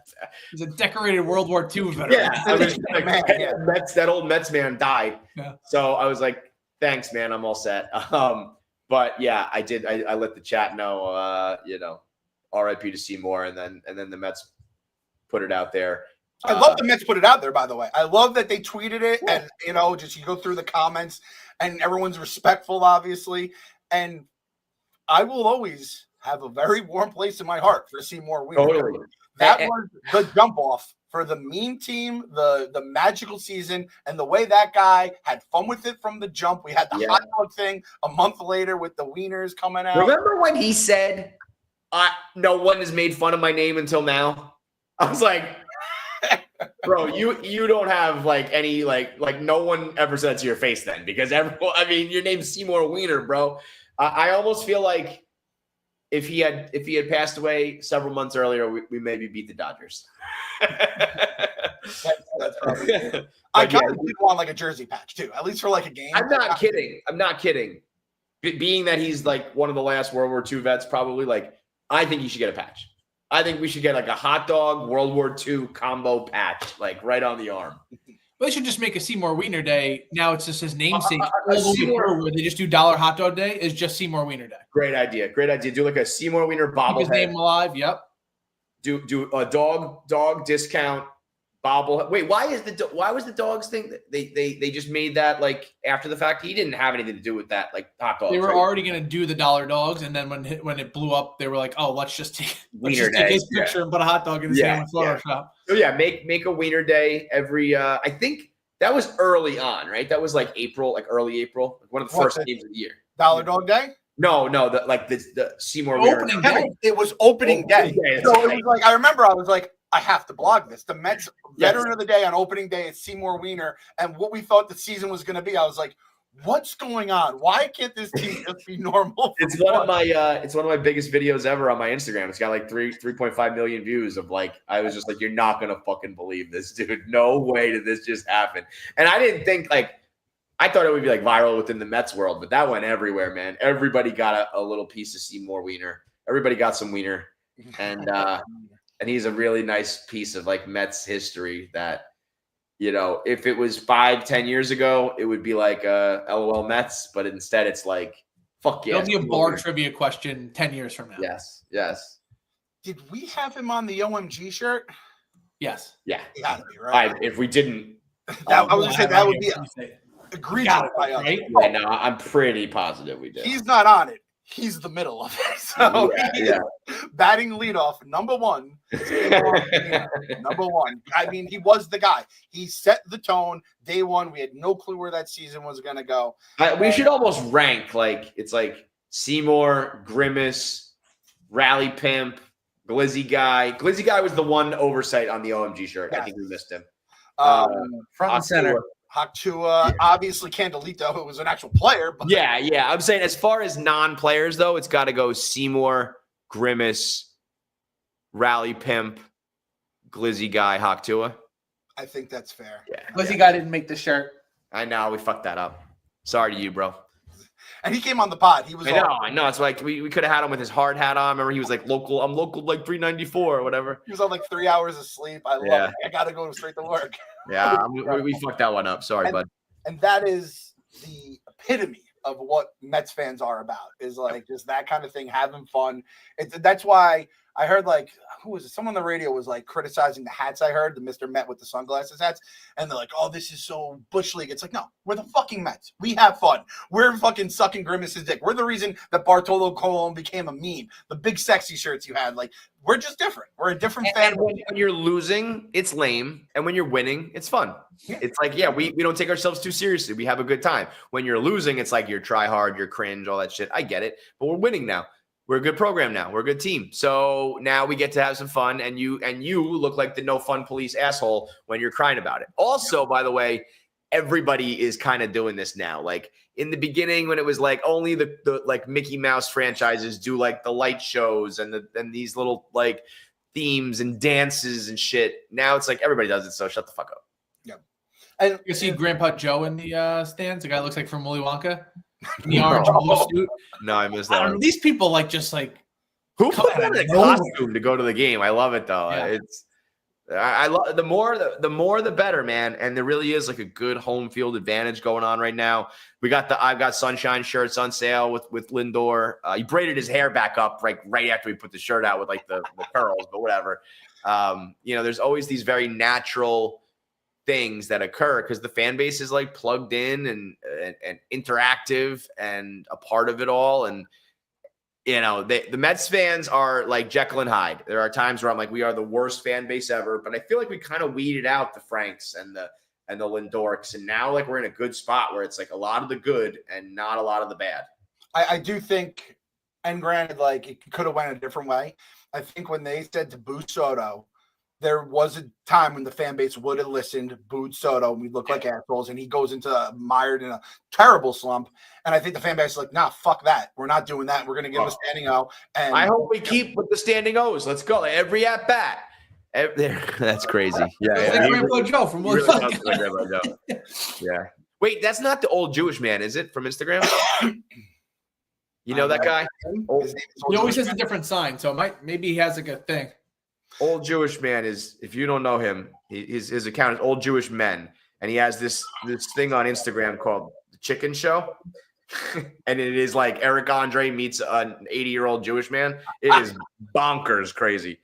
He's a decorated World War II veteran. Yeah, I was like, that old Mets man died. Yeah. So I was like, thanks, man. I'm all set. But yeah, I did. I let the chat know, RIP to Seymour, and then the Mets put it out there. I love the Mets put it out there, by the way. I love that they tweeted it, and just you go through the comments, and everyone's respectful, obviously. And I will always have a very warm place in my heart for Seymour Weiner. Totally. That was the jump off for the meme team, the magical season, and the way that guy had fun with it from the jump. We had the hot dog thing a month later with the wieners coming out. Remember when he said, no one has made fun of my name until now? I was like, bro, you don't have like any like no one ever said it to your face then, because your name's Seymour Weiner, bro. I almost feel like if he had passed away several months earlier, we maybe beat the Dodgers. That's probably I kind of want like a jersey patch too, at least for like a game. I'm not kidding. Being that he's like one of the last World War II vets, probably like I think he should get a patch. I think we should get like a hot dog World War II combo patch, like right on the arm. They should just make a Seymour Weiner Day. Now it's just his namesake. Where they just do $1 hot dog day is just Seymour Weiner Day. Great idea. Do like a Seymour Weiner bobblehead. Keep his name alive. Yep. Do a dog discount bobblehead. Wait, why was the dogs thing? They just made that like after the fact. He didn't have anything to do with that, like hot dogs. They were already going to do the $1 dogs, and then when it blew up, they were like, "Oh, let's just take his picture and put a hot dog in the same Photoshop." So yeah, make a Wiener Day every. I think that was early on, right? That was like April, like early April, like one of the first games of the year. $1 Dog Day? No, the Seymour opening day. It was opening day. So it was like I remember I was like, I have to blog this. The Mets veteran of the day on opening day is Seymour Weiner, and what we thought the season was going to be. I was like, what's going on? Why can't this team just be normal? It's one of my biggest videos ever on my Instagram. It's got like 3.5 million views of like, I was just like, you're not going to fucking believe this, dude. No way did this just happen. And I didn't think I thought it would be like viral within the Mets world, but that went everywhere, man. Everybody got a little piece of Seymour Weiner. Everybody got some Weiner. And he's a really nice piece of like Mets history that, if it was 5-10 years ago, it would be like LOL Mets, but instead it's like, fuck yeah. It'll be a bar trivia question 10 years from now. Yes. Did we have him on the OMG shirt? Yes. Yeah. It gotta be, right? If we didn't. I was going to say that would be egregious by us. Right? Yeah, no, I'm pretty positive we did. He's not on it. He's the middle of it. So batting leadoff, number one. Number one. I mean, he was the guy. He set the tone day one. We had no clue where that season was going to go. We should almost rank it's like Seymour, Grimace, Rally Pimp, Glizzy Guy. Glizzy Guy was the one oversight on the OMG shirt. Yes. I think we missed him. Front and center. Haktua, obviously Candelito, who was an actual player. But yeah. I'm saying as far as non-players, though, it's got to go Seymour, Grimace, Rally Pimp, Glizzy Guy, Haktua. I think that's fair. Yeah. Lizzie guy didn't make the shirt. I know we fucked that up. Sorry to you, bro. And he came on the pod. He was. I know. It's like we could have had him with his hard hat on. Remember, he was like local. I'm local, like 394 or whatever. He was on like 3 hours of sleep. I love it. I gotta go straight to work. Yeah, we fucked that one up. Sorry, bud. And that is the epitome of what Mets fans are about. Is like just that kind of thing, having fun. That's why I heard like who was it? Someone on the radio was like criticizing the hats. I heard the Mr. Met with the sunglasses hats, and they're like, "Oh, this is so Bush League." It's like, no, we're the fucking Mets. We have fun. We're fucking sucking Grimace's dick. We're the reason that Bartolo Colon became a meme. The big sexy shirts you had, like, we're just different. We're a different fan. And when you're losing, it's lame, and when you're winning, it's fun. Yeah. It's like, we don't take ourselves too seriously. We have a good time. When you're losing, it's like you're try hard, you're cringe, all that shit. I get it, but we're winning now. We're a good program now. We're a good team. So now we get to have some fun, and you look like the no fun police asshole when you're crying about it. Also, by the way, everybody is kind of doing this now. Like in the beginning, when it was like only the like Mickey Mouse franchises do like the light shows and these little like themes and dances and shit. Now it's like everybody does it. So shut the fuck up. Yeah. And you see Grandpa Joe in the stands. The guy looks like from Willy Wonka. The orange blue suit. No, I missed that. I don't know. These people like just like who put on a costume to go to the game? I love it though. Yeah. I love the more the better, man. And there really is like a good home field advantage going on right now. I've got Sunshine shirts on sale with Lindor. He braided his hair back up right after we put the shirt out with like the curls, but whatever. There's always these very natural things that occur because the fan base is like plugged in and interactive and a part of it all. And the Mets fans are like Jekyll and Hyde. There are times where I'm like, we are the worst fan base ever, but I feel like we kind of weeded out the Franks and the Lindorks, and now like we're in a good spot where it's like a lot of the good and not a lot of the bad. I do think, and granted, like it could have went a different way. I think when they said to boo Soto, there was a time when the fan base would have listened, booed Soto, and we look like assholes, and he goes mired in a terrible slump. And I think the fan base is like, nah, fuck that. We're not doing that. We're going to give him a standing O. And I hope we keep with the standing O's. Let's go. Every at bat. That's crazy. Yeah. Grandpa Joe from really Grandpa Joe. Yeah. Wait, that's not the old Jewish man, is it, from Instagram? You know that guy? He always has a different sign, so maybe he has like a thing. Old Jewish man is, if you don't know him, his account is Old Jewish Men, and he has this thing on Instagram called The Chicken Show, and it is like Eric Andre meets an 80-year-old Jewish man. It is bonkers crazy.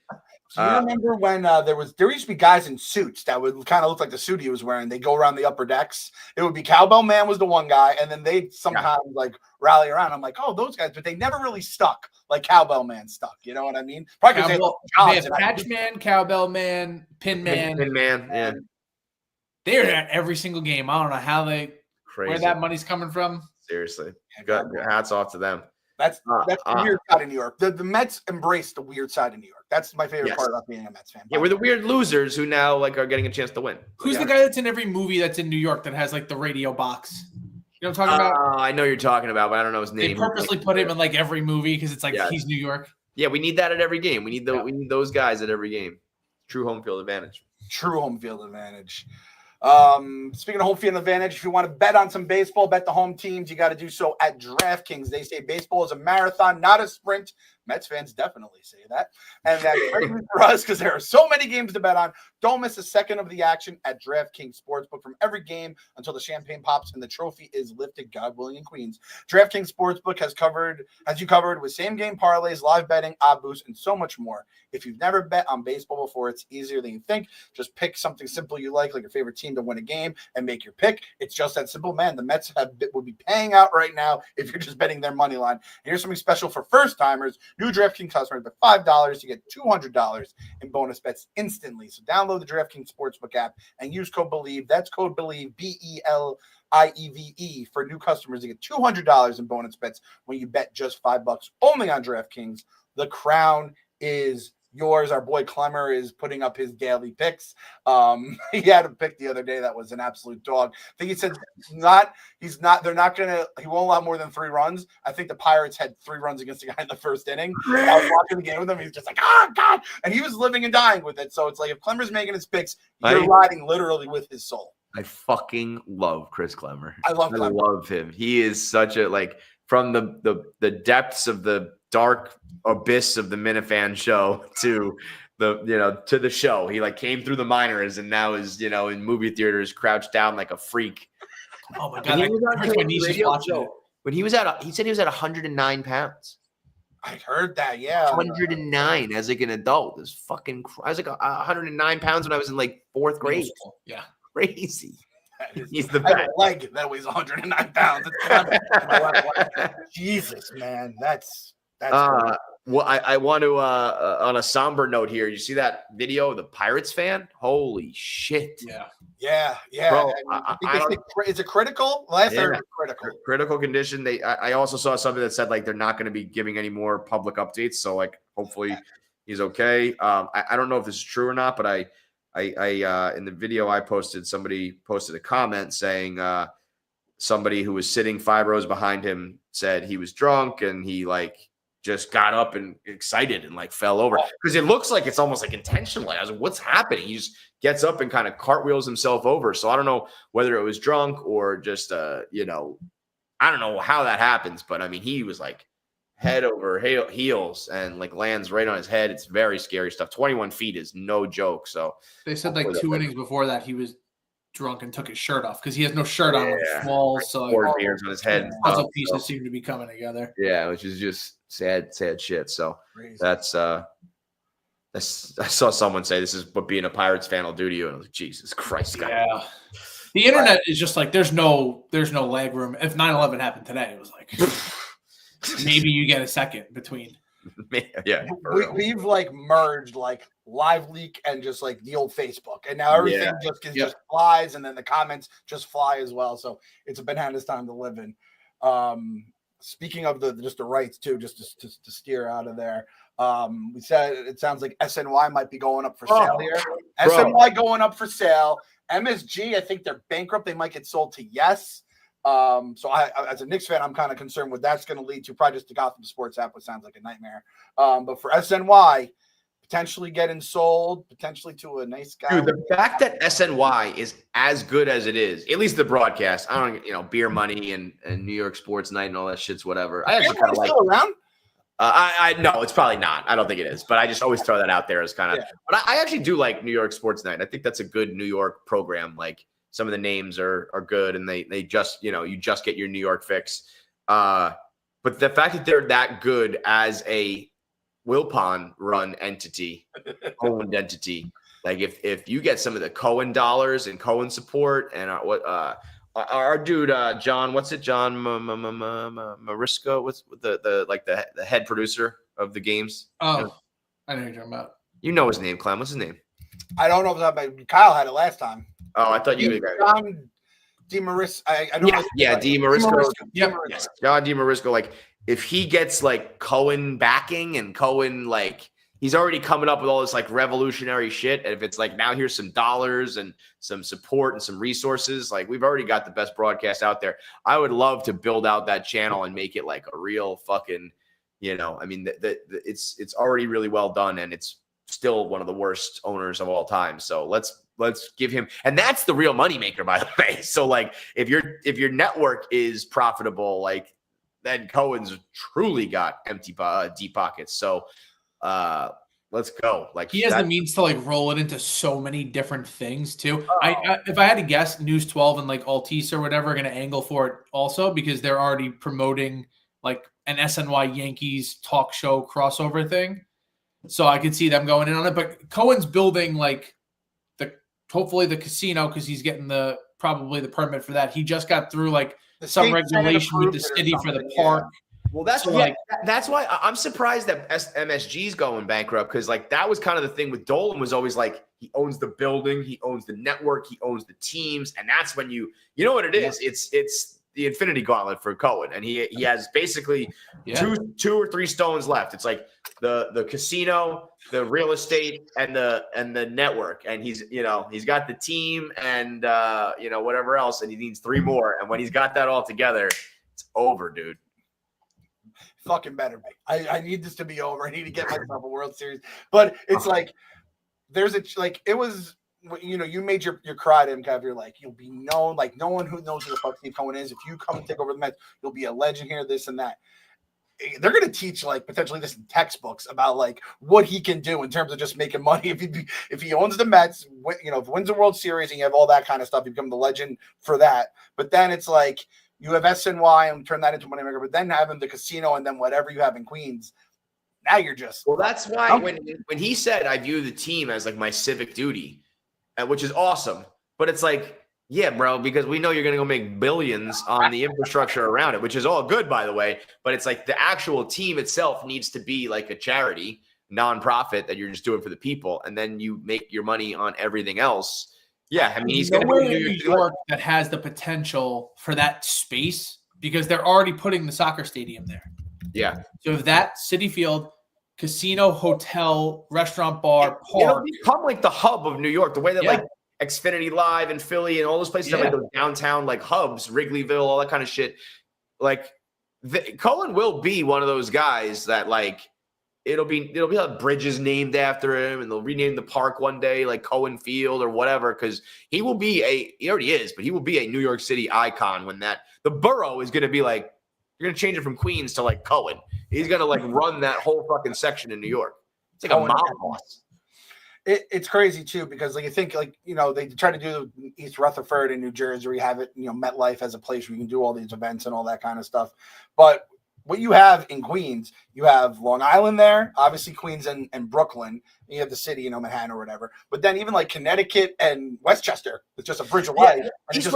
Do you remember when there used to be guys in suits that would kind of look like the suit he was wearing? They go around the upper decks. It would be Cowbell Man was the one guy, and then they'd sometimes like rally around. I'm like, oh, those guys, but they never really stuck like Cowbell Man stuck. You know what I mean? Probably they have Patch Man, Cowbell Man, Pin Man. Pin Man, yeah. They're at every single game. I don't know how where that money's coming from. Seriously. Good. Hats off to them. That's the weird side of New York. The Mets embrace the weird side of New York. That's my favorite part about being a Mets fan. Yeah, we're the weird losers who now like are getting a chance to win. Who's the guy that's in every movie that's in New York that has like the radio box? You know what I'm talking about? I know you're talking about, but I don't know his name. They purposely put him in like every movie because it's like he's New York. Yeah, we need that at every game. We need those guys at every game. True home field advantage. True home field advantage. Speaking of home field advantage, if you want to bet on some baseball, bet the home teams, you got to do so at DraftKings. They say baseball is a marathon, not a sprint. Mets fans definitely say that. And that's great for us because there are so many games to bet on. Don't miss a second of the action at DraftKings Sportsbook from every game until the champagne pops and the trophy is lifted, God willing, in Queens. DraftKings Sportsbook has you covered with same-game parlays, live betting, odd boosts, and so much more. If you've never bet on baseball before, it's easier than you think. Just pick something simple you like your favorite team to win a game, and make your pick. It's just that simple, man. The Mets would be paying out right now if you're just betting their money line. And here's something special for first-timers. New DraftKings customers, but $5, you get $200 in bonus bets instantly. So download the DraftKings Sportsbook app and use code BELIEVE. That's code BELIEVE, BELIEVE, for new customers to get $200 in bonus bets when you bet just $5 only on DraftKings. The crown is yours. Our boy Clemmer is putting up his daily picks. He had a pick the other day that was an absolute dog. I think he said he won't allow more than 3 runs. I think the Pirates had 3 runs against the guy in the first inning. I was watching the game with him. He's just like, oh God. And he was living and dying with it. So it's like if Clemmer's making his picks, you're riding literally with his soul. I fucking love Chris Clemmer. I love him. He is such a, like, from the depths of the dark abyss of the Minifan show to the show. He like came through the minors and now is, in movie theaters crouched down like a freak. Oh my God. When he said he was at 109 pounds. I heard that. Yeah. 109 as like an adult is fucking, I was like 109 pounds when I was in like 4th grade. Yeah. Crazy. He's the best. I have a leg that weighs 109 pounds. Jesus, man. That's well, I want to on a somber note here. You see that video of the Pirates fan? Holy shit. Yeah. Bro, is it critical? Last I heard critical. Critical condition. I also saw something that said like they're not going to be giving any more public updates. So like hopefully he's okay. I don't know if this is true or not, but I in the video I posted, somebody posted a comment saying somebody who was sitting 5 rows behind him said he was drunk and he like just got up and excited and like fell over because it looks like it's almost like intentional. I was like, what's happening? He just gets up and kind of cartwheels himself over. So I don't know whether it was drunk or just I don't know how that happens, but I mean, he was like head over heels and like lands right on his head. It's very scary stuff. 21 feet is no joke. So they said like 2 innings before that he was drunk and took his shirt off because he has no shirt on with walls. So beards on his head. Puzzle pieces seem to be coming together. Yeah, which is just sad shit. So that's I saw someone say this is what being a Pirates fan will do to you, and I was like, Jesus Christ, God. Yeah. The internet is just like there's no leg room. If 9/11 happened today, it was like maybe you get a second between. Yeah, we've like merged like Live Leak and just like the old Facebook, and now everything just flies, and then the comments just fly as well. So it's a bananas time to live in. Speaking of the rights too, just to steer out of there. We said it sounds like SNY might be going up for sale here. SNY going up for sale. MSG, I think they're bankrupt. They might get sold to Yes. So I, as a Knicks fan, I'm kind of concerned what that's going to lead to. Probably just the Gotham Sports app, which sounds like a nightmare. But for SNY, potentially getting sold, potentially to a nice guy. Dude, the fact that SNY is as good as it is, at least the broadcast, I don't, Beer Money and New York Sports Night and all that shit's whatever. I actually kind of like. Still around? I no, it's probably not. I don't think it is, but I just always throw that out there as kind of. Yeah. But I actually do like New York Sports Night. I think that's a good New York program. Like some of the names are good, and they just you just get your New York fix. But the fact that they're that good as a Wilpons run entity, owned entity, like if you get some of the Cohen dollars and Cohen support and our dude John, what's it, John Marisco? What's the head producer of the games? Oh, I know who you're talking about. You know his name, Clem. What's his name? I don't know if that. Kyle had it last time. Oh, I thought you. John DeMarisco. I know. Yeah, DeMarisco. Yep. Yes. John DeMarisco. Like if he gets like Cohen backing and Cohen like. He's already coming up with all this like revolutionary shit. And if it's like, now here's some dollars and some support and some resources, like we've already got the best broadcast out there. I would love to build out that channel and make it like a real fucking, I mean, it's already really well done and it's still one of the worst owners of all time. So let's give him, and that's the real moneymaker, by the way. So like, if your network is profitable, like then Cohen's truly got empty deep pockets. So, let's go. Like he has the means to like roll it into so many different things too. If I had to guess, News 12 and like Altice or whatever are going to angle for it also because they're already promoting like an SNY Yankees talk show crossover thing. So I could see them going in on it. But Cohen's building like hopefully the casino because he's getting probably the permit for that. He just got through like some regulation with the city for the park. Yeah. Well, that's why I'm surprised that MSG's going bankrupt because like that was kind of the thing with Dolan was always like he owns the building, he owns the network, he owns the teams, and that's when you know what it is. It's the Infinity Gauntlet for Cohen, and he has basically two or three stones left. It's like the casino, the real estate, and the network, and he's got the team and whatever else, and he needs 3 more. And when he's got that all together, it's over, dude. Fucking better be. I need this to be over. I need to get myself a World Series. But it's like it was. You made your cry to him, Kev. You're like, you'll be known, like no one who knows who the fuck Steve Cohen is. If you come and take over the Mets, you'll be a legend here, this and that. They're going to teach like potentially this in textbooks about like what he can do in terms of just making money. If he owns the Mets, if wins the World Series and you have all that kind of stuff, you become the legend for that. But then it's like you have SNY and turn that into money maker, but then having the casino and then whatever you have in Queens. Now you're just that's why when he said I view the team as like my civic duty. Which is awesome, but it's like, yeah, bro, because we know you're going to go make billions on the infrastructure around it, which is all good, by the way. But it's like the actual team itself needs to be like a charity, nonprofit that you're just doing for the people, and then you make your money on everything else. Yeah, I mean, he's going to be in New York that has the potential for that space because they're already putting the soccer stadium there. Yeah. So if that Citi Field. Casino, hotel, restaurant, bar, park. It'll become like the hub of New York, the way that like Xfinity Live and Philly and all those places have like those downtown like hubs, Wrigleyville, all that kind of shit. Like Cohen will be one of those guys that like it'll be bridges named after him, and they'll rename the park one day like Cohen Field or whatever, because he already is, but he will be a New York City icon when the borough is going to be like. You're going to change it from Queens to like Cohen. He's going to like run that whole fucking section in New York. It's like a mob boss. It's crazy too, because like you think like, they try to do East Rutherford in New Jersey where you have it, MetLife as a place where you can do all these events and all that kind of stuff. But what you have in Queens, you have Long Island there, obviously Queens and Brooklyn. And you have the city, Manhattan or whatever. But then even like Connecticut and Westchester, it's just a bridge of light. East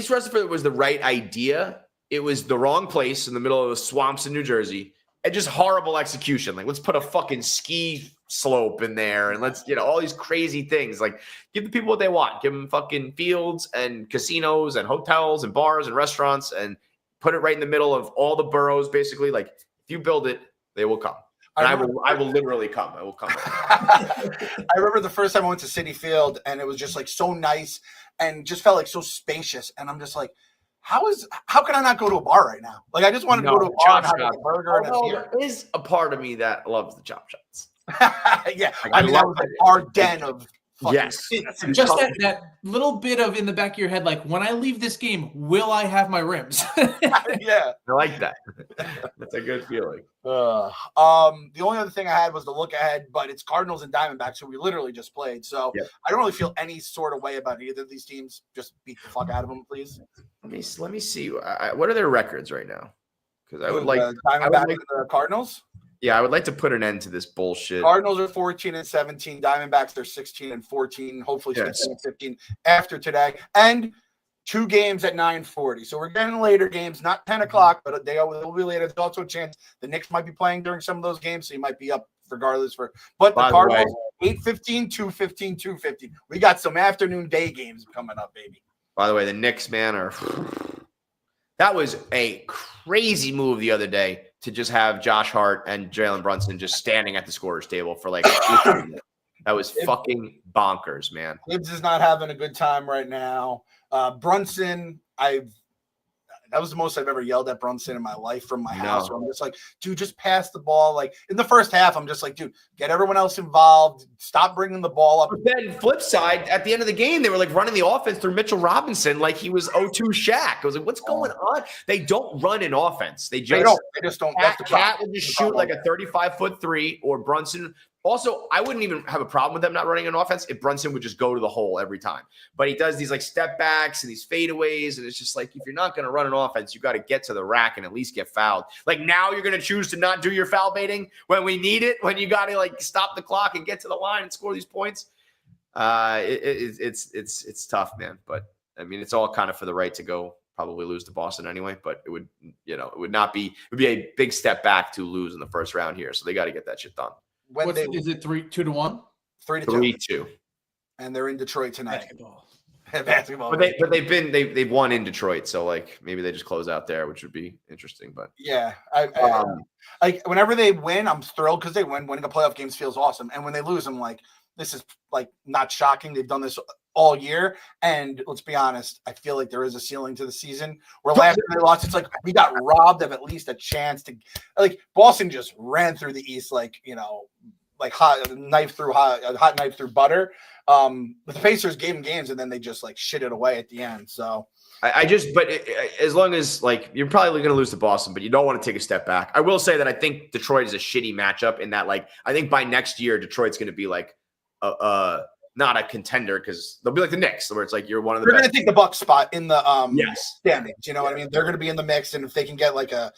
Rutherford was the right idea. It was the wrong place in the middle of the swamps in New Jersey, and just horrible execution. Like, let's put a fucking ski slope in there, and let's, all these crazy things. Like, give the people what they want. Give them fucking fields and casinos and hotels and bars and restaurants, and put it right in the middle of all the boroughs. Basically, like, if you build it, they will come. And I will literally come. I will come. I remember the first time I went to Citi Field, and it was just like so nice, and just felt like so spacious. And I'm just like. How can I not go to a bar right now? Like, I just want to go to a bar and have a burger and a beer. There is a part of me that loves the chop shots. Yeah. I mean, that was like our den of yes. Just that little bit of in the back of your head, like, when I leave this game, will I have my rims? Yeah. I like that. That's a good feeling. The only other thing I had was the look ahead, but it's Cardinals and Diamondbacks, who we literally just played. So I don't really feel any sort of way about either of these teams. Just beat the fuck out of them, please. Let me see. What are their records right now? Because I would like Diamondbacks and the Cardinals. Yeah, I would like to put an end to this bullshit. Cardinals are 14-17. Diamondbacks are 16-14. Hopefully 16-15 after today. And 2 games at 9:40. So we're getting later games, not 10 o'clock, but they will be later. There's also a chance the Knicks might be playing during some of those games, so you might be up regardless. But the Cardinals, 8:15, 2:15, 2:15. We got some afternoon day games coming up, baby. By the way, the Knicks, man, that was a crazy move the other day to just have Josh Hart and Jalen Brunson just standing at the scorer's table for like that was fucking bonkers, man. Gibbs is not having a good time right now. Brunson, that was the most I've ever yelled at Brunson in my life from my house. Where I'm just like, dude, just pass the ball. Like in the first half, I'm just like, dude, get everyone else involved. Stop bringing the ball up. But then flip side, at the end of the game, they were like running the offense through Mitchell Robinson like he was 0-2 Shaq. I was like, what's going on? They don't run an offense. They just don't. Cat would just shoot like a 35-foot three, or Brunson. Also, I wouldn't even have a problem with them not running an offense if Brunson would just go to the hole every time. But he does these like step backs and these fadeaways, and it's just like, if you're not going to run an offense, you got to get to the rack and at least get fouled. Like now you're going to choose to not do your foul baiting when we need it, when you got to like stop the clock and get to the line and score these points. It's tough, man. But I mean, it's all kind of for the right to go probably lose to Boston anyway, but it would be a big step back to lose in the first round here. So they got to get that shit done. Is it 2-1? 3-2. 3-2. And they're in Detroit tonight. Basketball. basketball. But they've won in Detroit, so like maybe they just close out there, which would be interesting. But yeah, like whenever they win, I'm thrilled because they win. Winning a playoff games feels awesome, and when they lose, I'm like, this is like not shocking. They've done this all year, and let's be honest, I feel like there is a ceiling to the season. Where last year they lost, it's like we got robbed of at least a chance to, like Boston just ran through the East, like like hot knife through butter. But the Pacers gave them games, and then they just like shit it away at the end. So as long as like you're probably going to lose to Boston, but you don't want to take a step back. I will say that I think Detroit is a shitty matchup in that like I think by next year Detroit's going to be like not a contender because they'll be like the Knicks, where it's like you're one of the. They're going to take the Bucks spot in the standings. You know what I mean? They're going to be in the mix, and if they can get like an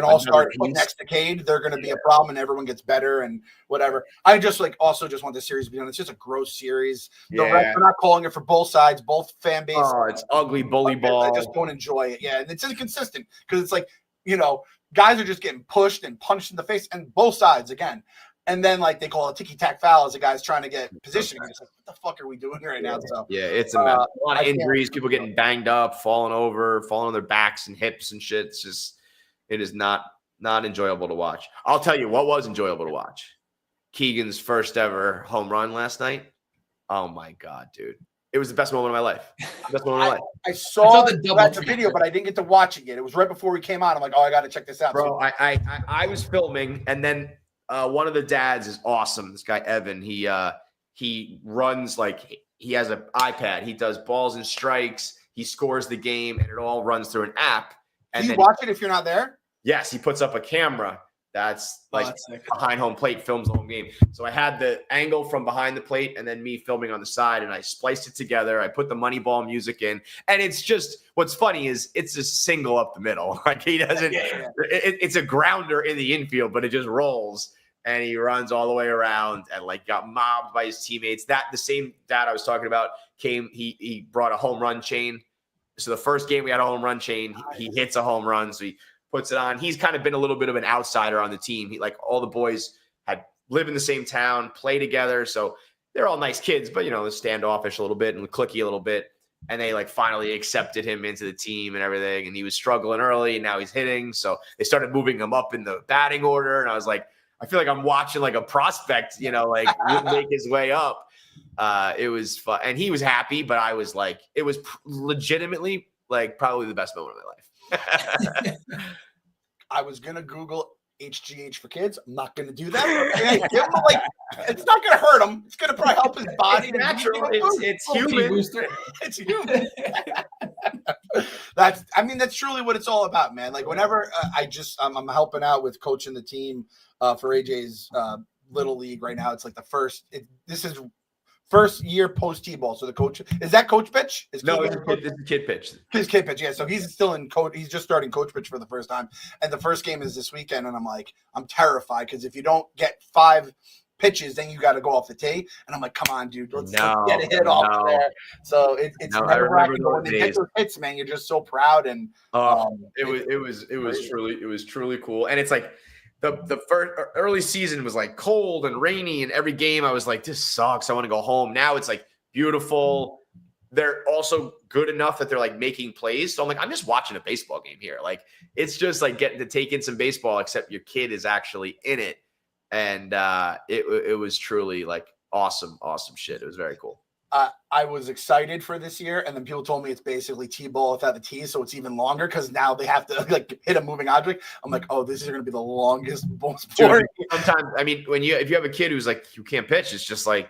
all-star next decade, they're going to be a problem, and everyone gets better and whatever. I just also want the series to be done. It's just a gross series. The refs are not calling it for both sides, both fan bases. Oh, it's ugly bully ball. I just don't enjoy it. Yeah, and it's inconsistent because it's like guys are just getting pushed and punched in the face, and both sides again. And then, like, they call it a ticky-tack foul as a guy's trying to get position. It's like, what the fuck are we doing right now? So it's a lot of injuries, people getting banged up, falling on their backs and hips and shit. It's just, it is not enjoyable to watch. I'll tell you what was enjoyable to watch. Keegan's first ever home run last night. Oh, my God, dude. It was the best moment of my life. I saw the video, but I didn't get to watch it yet. It was right before we came out. I'm like, I got to check this out. Bro, I was filming, and then one of the dads is awesome. This guy, Evan, he runs like he has an iPad. He does balls and strikes. He scores the game, and it all runs through an app. And you watch it if you're not there? Yes, he puts up a camera that's like behind home plate, films the whole game. So I had the angle from behind the plate and then me filming on the side, and I spliced it together. I put the Moneyball music in, and it's just what's funny is it's a single up the middle. Like he doesn't. It's a grounder in the infield, but it just rolls. And he runs all the way around and like got mobbed by his teammates. That the same dad I was talking about came. He brought a home run chain. So the first game we had a home run chain. He hits a home run, so he puts it on. He's kind of been a little bit of an outsider on the team. He like all the boys live in the same town, play together, so they're all nice kids, but standoffish a little bit and cliquey a little bit. And they like finally accepted him into the team and everything. And he was struggling early, and now he's hitting. So they started moving him up in the batting order, and I was like, I feel like I'm watching like a prospect, like make his way up. It was fun. And he was happy, but I was like, it was legitimately like probably the best moment of my life. I was going to Google HGH for kids. I'm not going to do that. Hey, give him it's not going to hurt him. It's going to probably help his body. It's natural. It's human. It's human. That's truly what it's all about, man. Like whenever I'm helping out with coaching the team for AJ's little league right now. It's like this is first year post T-ball. So the coach is that coach pitch? No, it's kid pitch. His kid pitch, yeah. So he's still in coach. He's just starting coach pitch for the first time, and the first game is this weekend. And I'm terrified because if you don't get 5 pitches, then you got to go off the tee. And I'm like, come on, dude, let's get a hit off there. So it's nerve-wracking when they get those hits, man. You're just so proud, and it was truly cool. And it's like the first early season was like cold and rainy, and every game I was like, this sucks. I want to go home. Now it's like beautiful. They're also good enough that they're like making plays. So I'm like, I'm just watching a baseball game here. Like it's just like getting to take in some baseball, except your kid is actually in it. And it was truly like awesome shit. It was very cool. I was excited for this year, and then people told me it's basically T-ball without the T, so it's even longer because now they have to like hit a moving object. I'm like, oh, this is going to be the longest ball sport. Sometimes, I mean, if you have a kid who's like you can't pitch, it's just like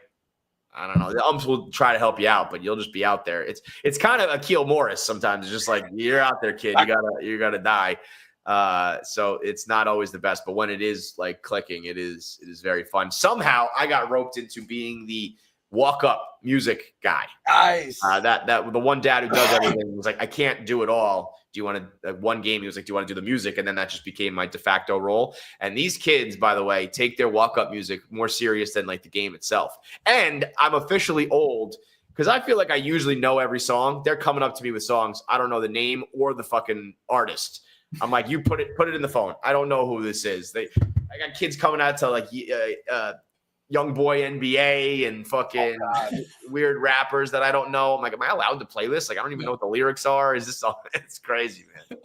I don't know. The umps will try to help you out, but you'll just be out there. It's kind of Akil Morris sometimes. It's just like you're out there, kid. You gotta die. So it's not always the best, but when it is like clicking, it is very fun. Somehow I got roped into being the walk-up music guy. Nice. That the one dad who does everything was like, I can't do it all. Do you want to one game? He was like, do you want to do the music? And then that just became my de facto role. And these kids, by the way, take their walk-up music more serious than like the game itself. And I'm officially old because I feel like I usually know every song. They're coming up to me with songs. I don't know the name or the fucking artist. I'm like, you put it in the phone. I don't know who this is. I got kids coming out to like young boy NBA and fucking weird rappers that I don't know. I'm like, am I allowed to play this? Like, I don't even know what the lyrics are. Is this all? It's crazy, man.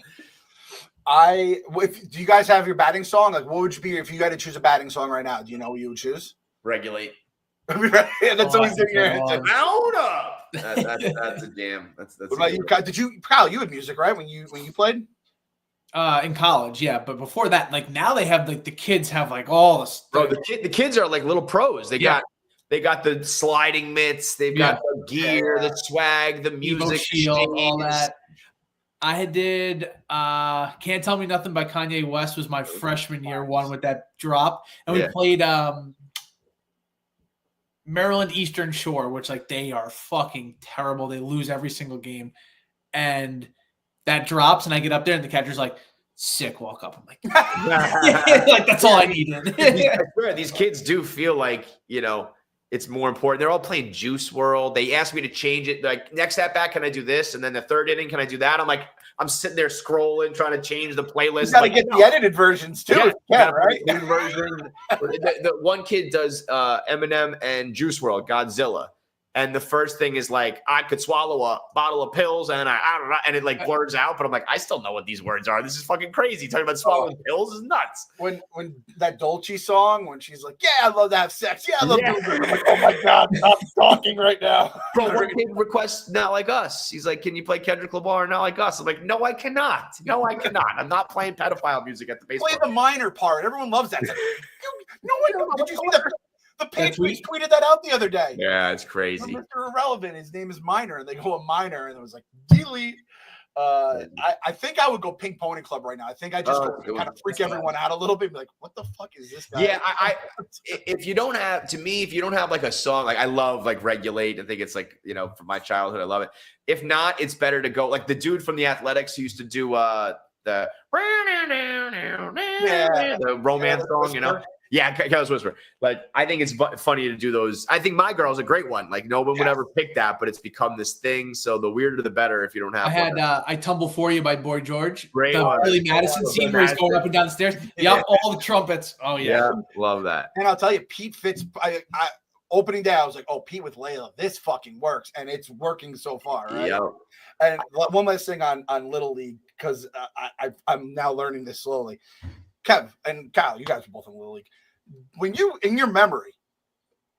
Do you guys have your batting song? Like, what would you be if you had to choose a batting song right now? Do you know what you would choose? Regulate. That's always in your answer. Hold up. That's a jam. That's what about you, Kyle? Kyle, you had music, right? When you played? In college, yeah. But before that, like now they have like the kids have like all this. Bro, the kids are like little pros. They got the sliding mitts, they've got the gear, the swag, the music, shield, all that. I did Can't Tell Me Nothing by Kanye West was my freshman year one with that drop. And we played Maryland Eastern Shore, which like they are fucking terrible. They lose every single game. And that drops and I get up there and the catcher's like, sick walk up. I'm like, like that's all I needed. I swear, these kids do feel like, it's more important. They're all playing Juice World. They asked me to change it. Like, next at bat, can I do this? And then the third inning, can I do that? I'm like, I'm sitting there scrolling, trying to change the playlist. You got to get the edited versions too. Yeah, right? The one kid does Eminem and Juice World, Godzilla. And the first thing is like, I could swallow a bottle of pills and I don't know. And it like blurs out. But I'm like, I still know what these words are. This is fucking crazy. Talking about swallowing pills is nuts. When that Dolce song, when she's like, yeah, I love to have sex. Yeah, I love doing it. I'm like, oh my God, stop talking right now. Bro, one kid requests Not Like Us. He's like, can you play Kendrick Lamar Not Like Us? I'm like, no, I cannot. No, I cannot. I'm not playing pedophile music at the baseball. Play the minor part. Everyone loves that. Like, no, I don't. Did you see that? The Patriots tweeted that out the other day. Yeah, it's crazy. Mr. Irrelevant. His name is Minor, and they go a minor, and it was like delete. I think I would go Pink Pony Club right now. I think I just kind of freak everyone out a little bit. Be like, what the fuck is this guy? Yeah, if you don't have like a song, like I love like Regulate. I think it's like, from my childhood, I love it. If not, it's better to go like the dude from the Athletics who used to do the romance song, Yeah, Careless Whisper. Like, I think it's funny to do those. I think My Girl's a great one. Like, no one would ever pick that, but it's become this thing. So the weirder, the better if you don't have one. I Tumble For You by Boy George. Great the one. Billy Madison scene where he's going up and down the stairs. Yep, all the trumpets. Oh, yeah. Love that. And I'll tell you, Pete Fitz, opening day, I was like, oh, Pete with Layla, this fucking works. And it's working so far, right? Yep. And one last thing on Little League, because I'm now learning this slowly. Kev and Kyle, you guys were both in Little League. When you, in your memory,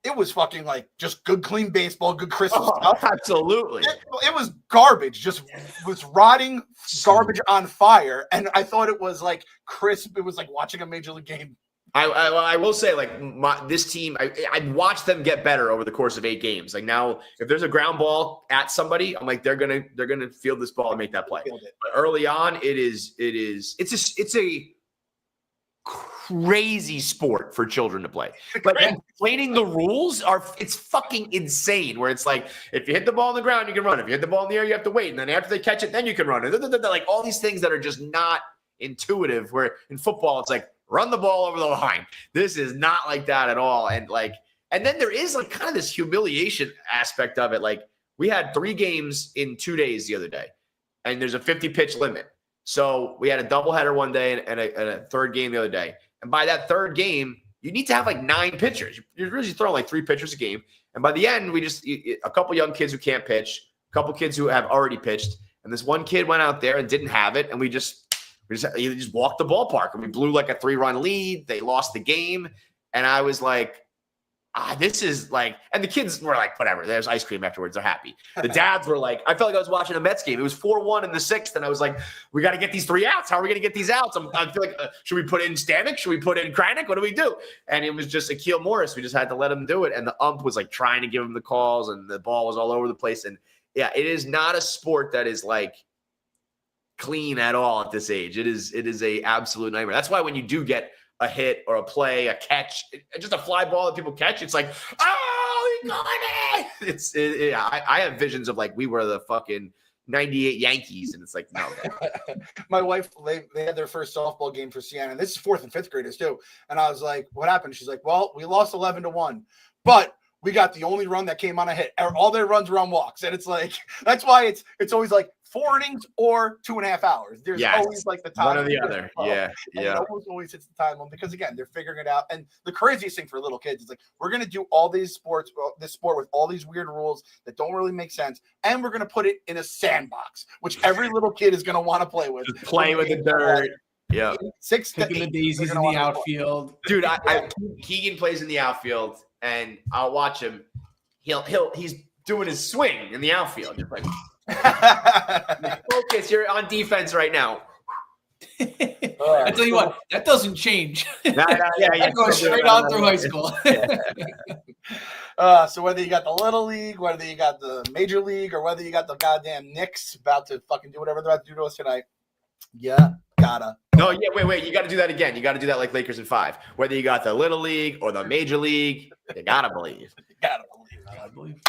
it was fucking like just good, clean baseball, good crisp stuff. Absolutely. It was garbage, just was rotting garbage on fire. And I thought it was like crisp. It was like watching a major league game. I will say, like, this team, I watched them get better over the course of 8 games. Like, now, if there's a ground ball at somebody, I'm like, they're gonna field this ball and make that play. But early on, it's a crazy sport for children to play. Like, explaining the rules it's fucking insane. Where it's like, if you hit the ball on the ground, you can run. If you hit the ball in the air, you have to wait. And then after they catch it, then you can run. Like, all these things that are just not intuitive. Where in football, it's like, run the ball over the line. This is not like that at all. And then there is like kind of this humiliation aspect of it. Like, we had 3 games in 2 days the other day, and there's a 50 pitch limit. So we had a doubleheader one day and a third game the other day. And by that third game, you need to have like 9 pitchers. You're really throwing like 3 pitchers a game. And by the end, a couple young kids who can't pitch, a couple kids who have already pitched. And this one kid went out there and didn't have it. And we just walked the ballpark, and we blew like a 3-run lead. They lost the game. And I was like, this is like, and the kids were like, whatever, there's ice cream afterwards. They're happy. The dads were like, I felt like I was watching a Mets game. It was 4-1 in the 6th. And I was like, we got to get these 3 outs. How are we going to get these outs? I feel like, should we put in Stanek? Should we put in Kranick? What do we do? And it was just Akil Morris. We just had to let him do it. And the ump was like trying to give him the calls, and the ball was all over the place. And yeah, it is not a sport that is like clean at all at this age. It is a absolute nightmare. That's why when you do get a hit or a play, a catch, just a fly ball that people catch, it's like, oh, he got it. I have visions of like we were the fucking 98 Yankees, and it's like, no. My wife, they had their first softball game for Sienna. This is 4th and 5th graders too. And I was like, what happened? She's like, well, we lost 11-1, but we got the only run that came on a hit. All their runs were on walks. And it's like, that's why it's always like 4 innings or 2.5 hours. There's always like the time. One or the other. Yeah. And it always hits the time limit because again, they're figuring it out. And the craziest thing for little kids is like, we're going to do all these sports, this sport with all these weird rules that don't really make sense. And we're going to put it in a sandbox, which every little kid is going to want to play with. Just play with the dirt. Yeah. 6 to 8. Picking the daisies in the outfield. Dude, Keegan plays in the outfield and I'll watch him. He's doing his swing in the outfield. Just like, focus, you're on defense right now. I tell you what, that doesn't change. That goes straight on through high school. So whether you got the little league, whether you got the major league, or whether you got the goddamn Knicks about to fucking do whatever they're about to do to us tonight, gotta. No, wait. You got to do that again. You got to do that like Lakers in 5. Whether you got the little league or the major league, you gotta believe. You gotta believe.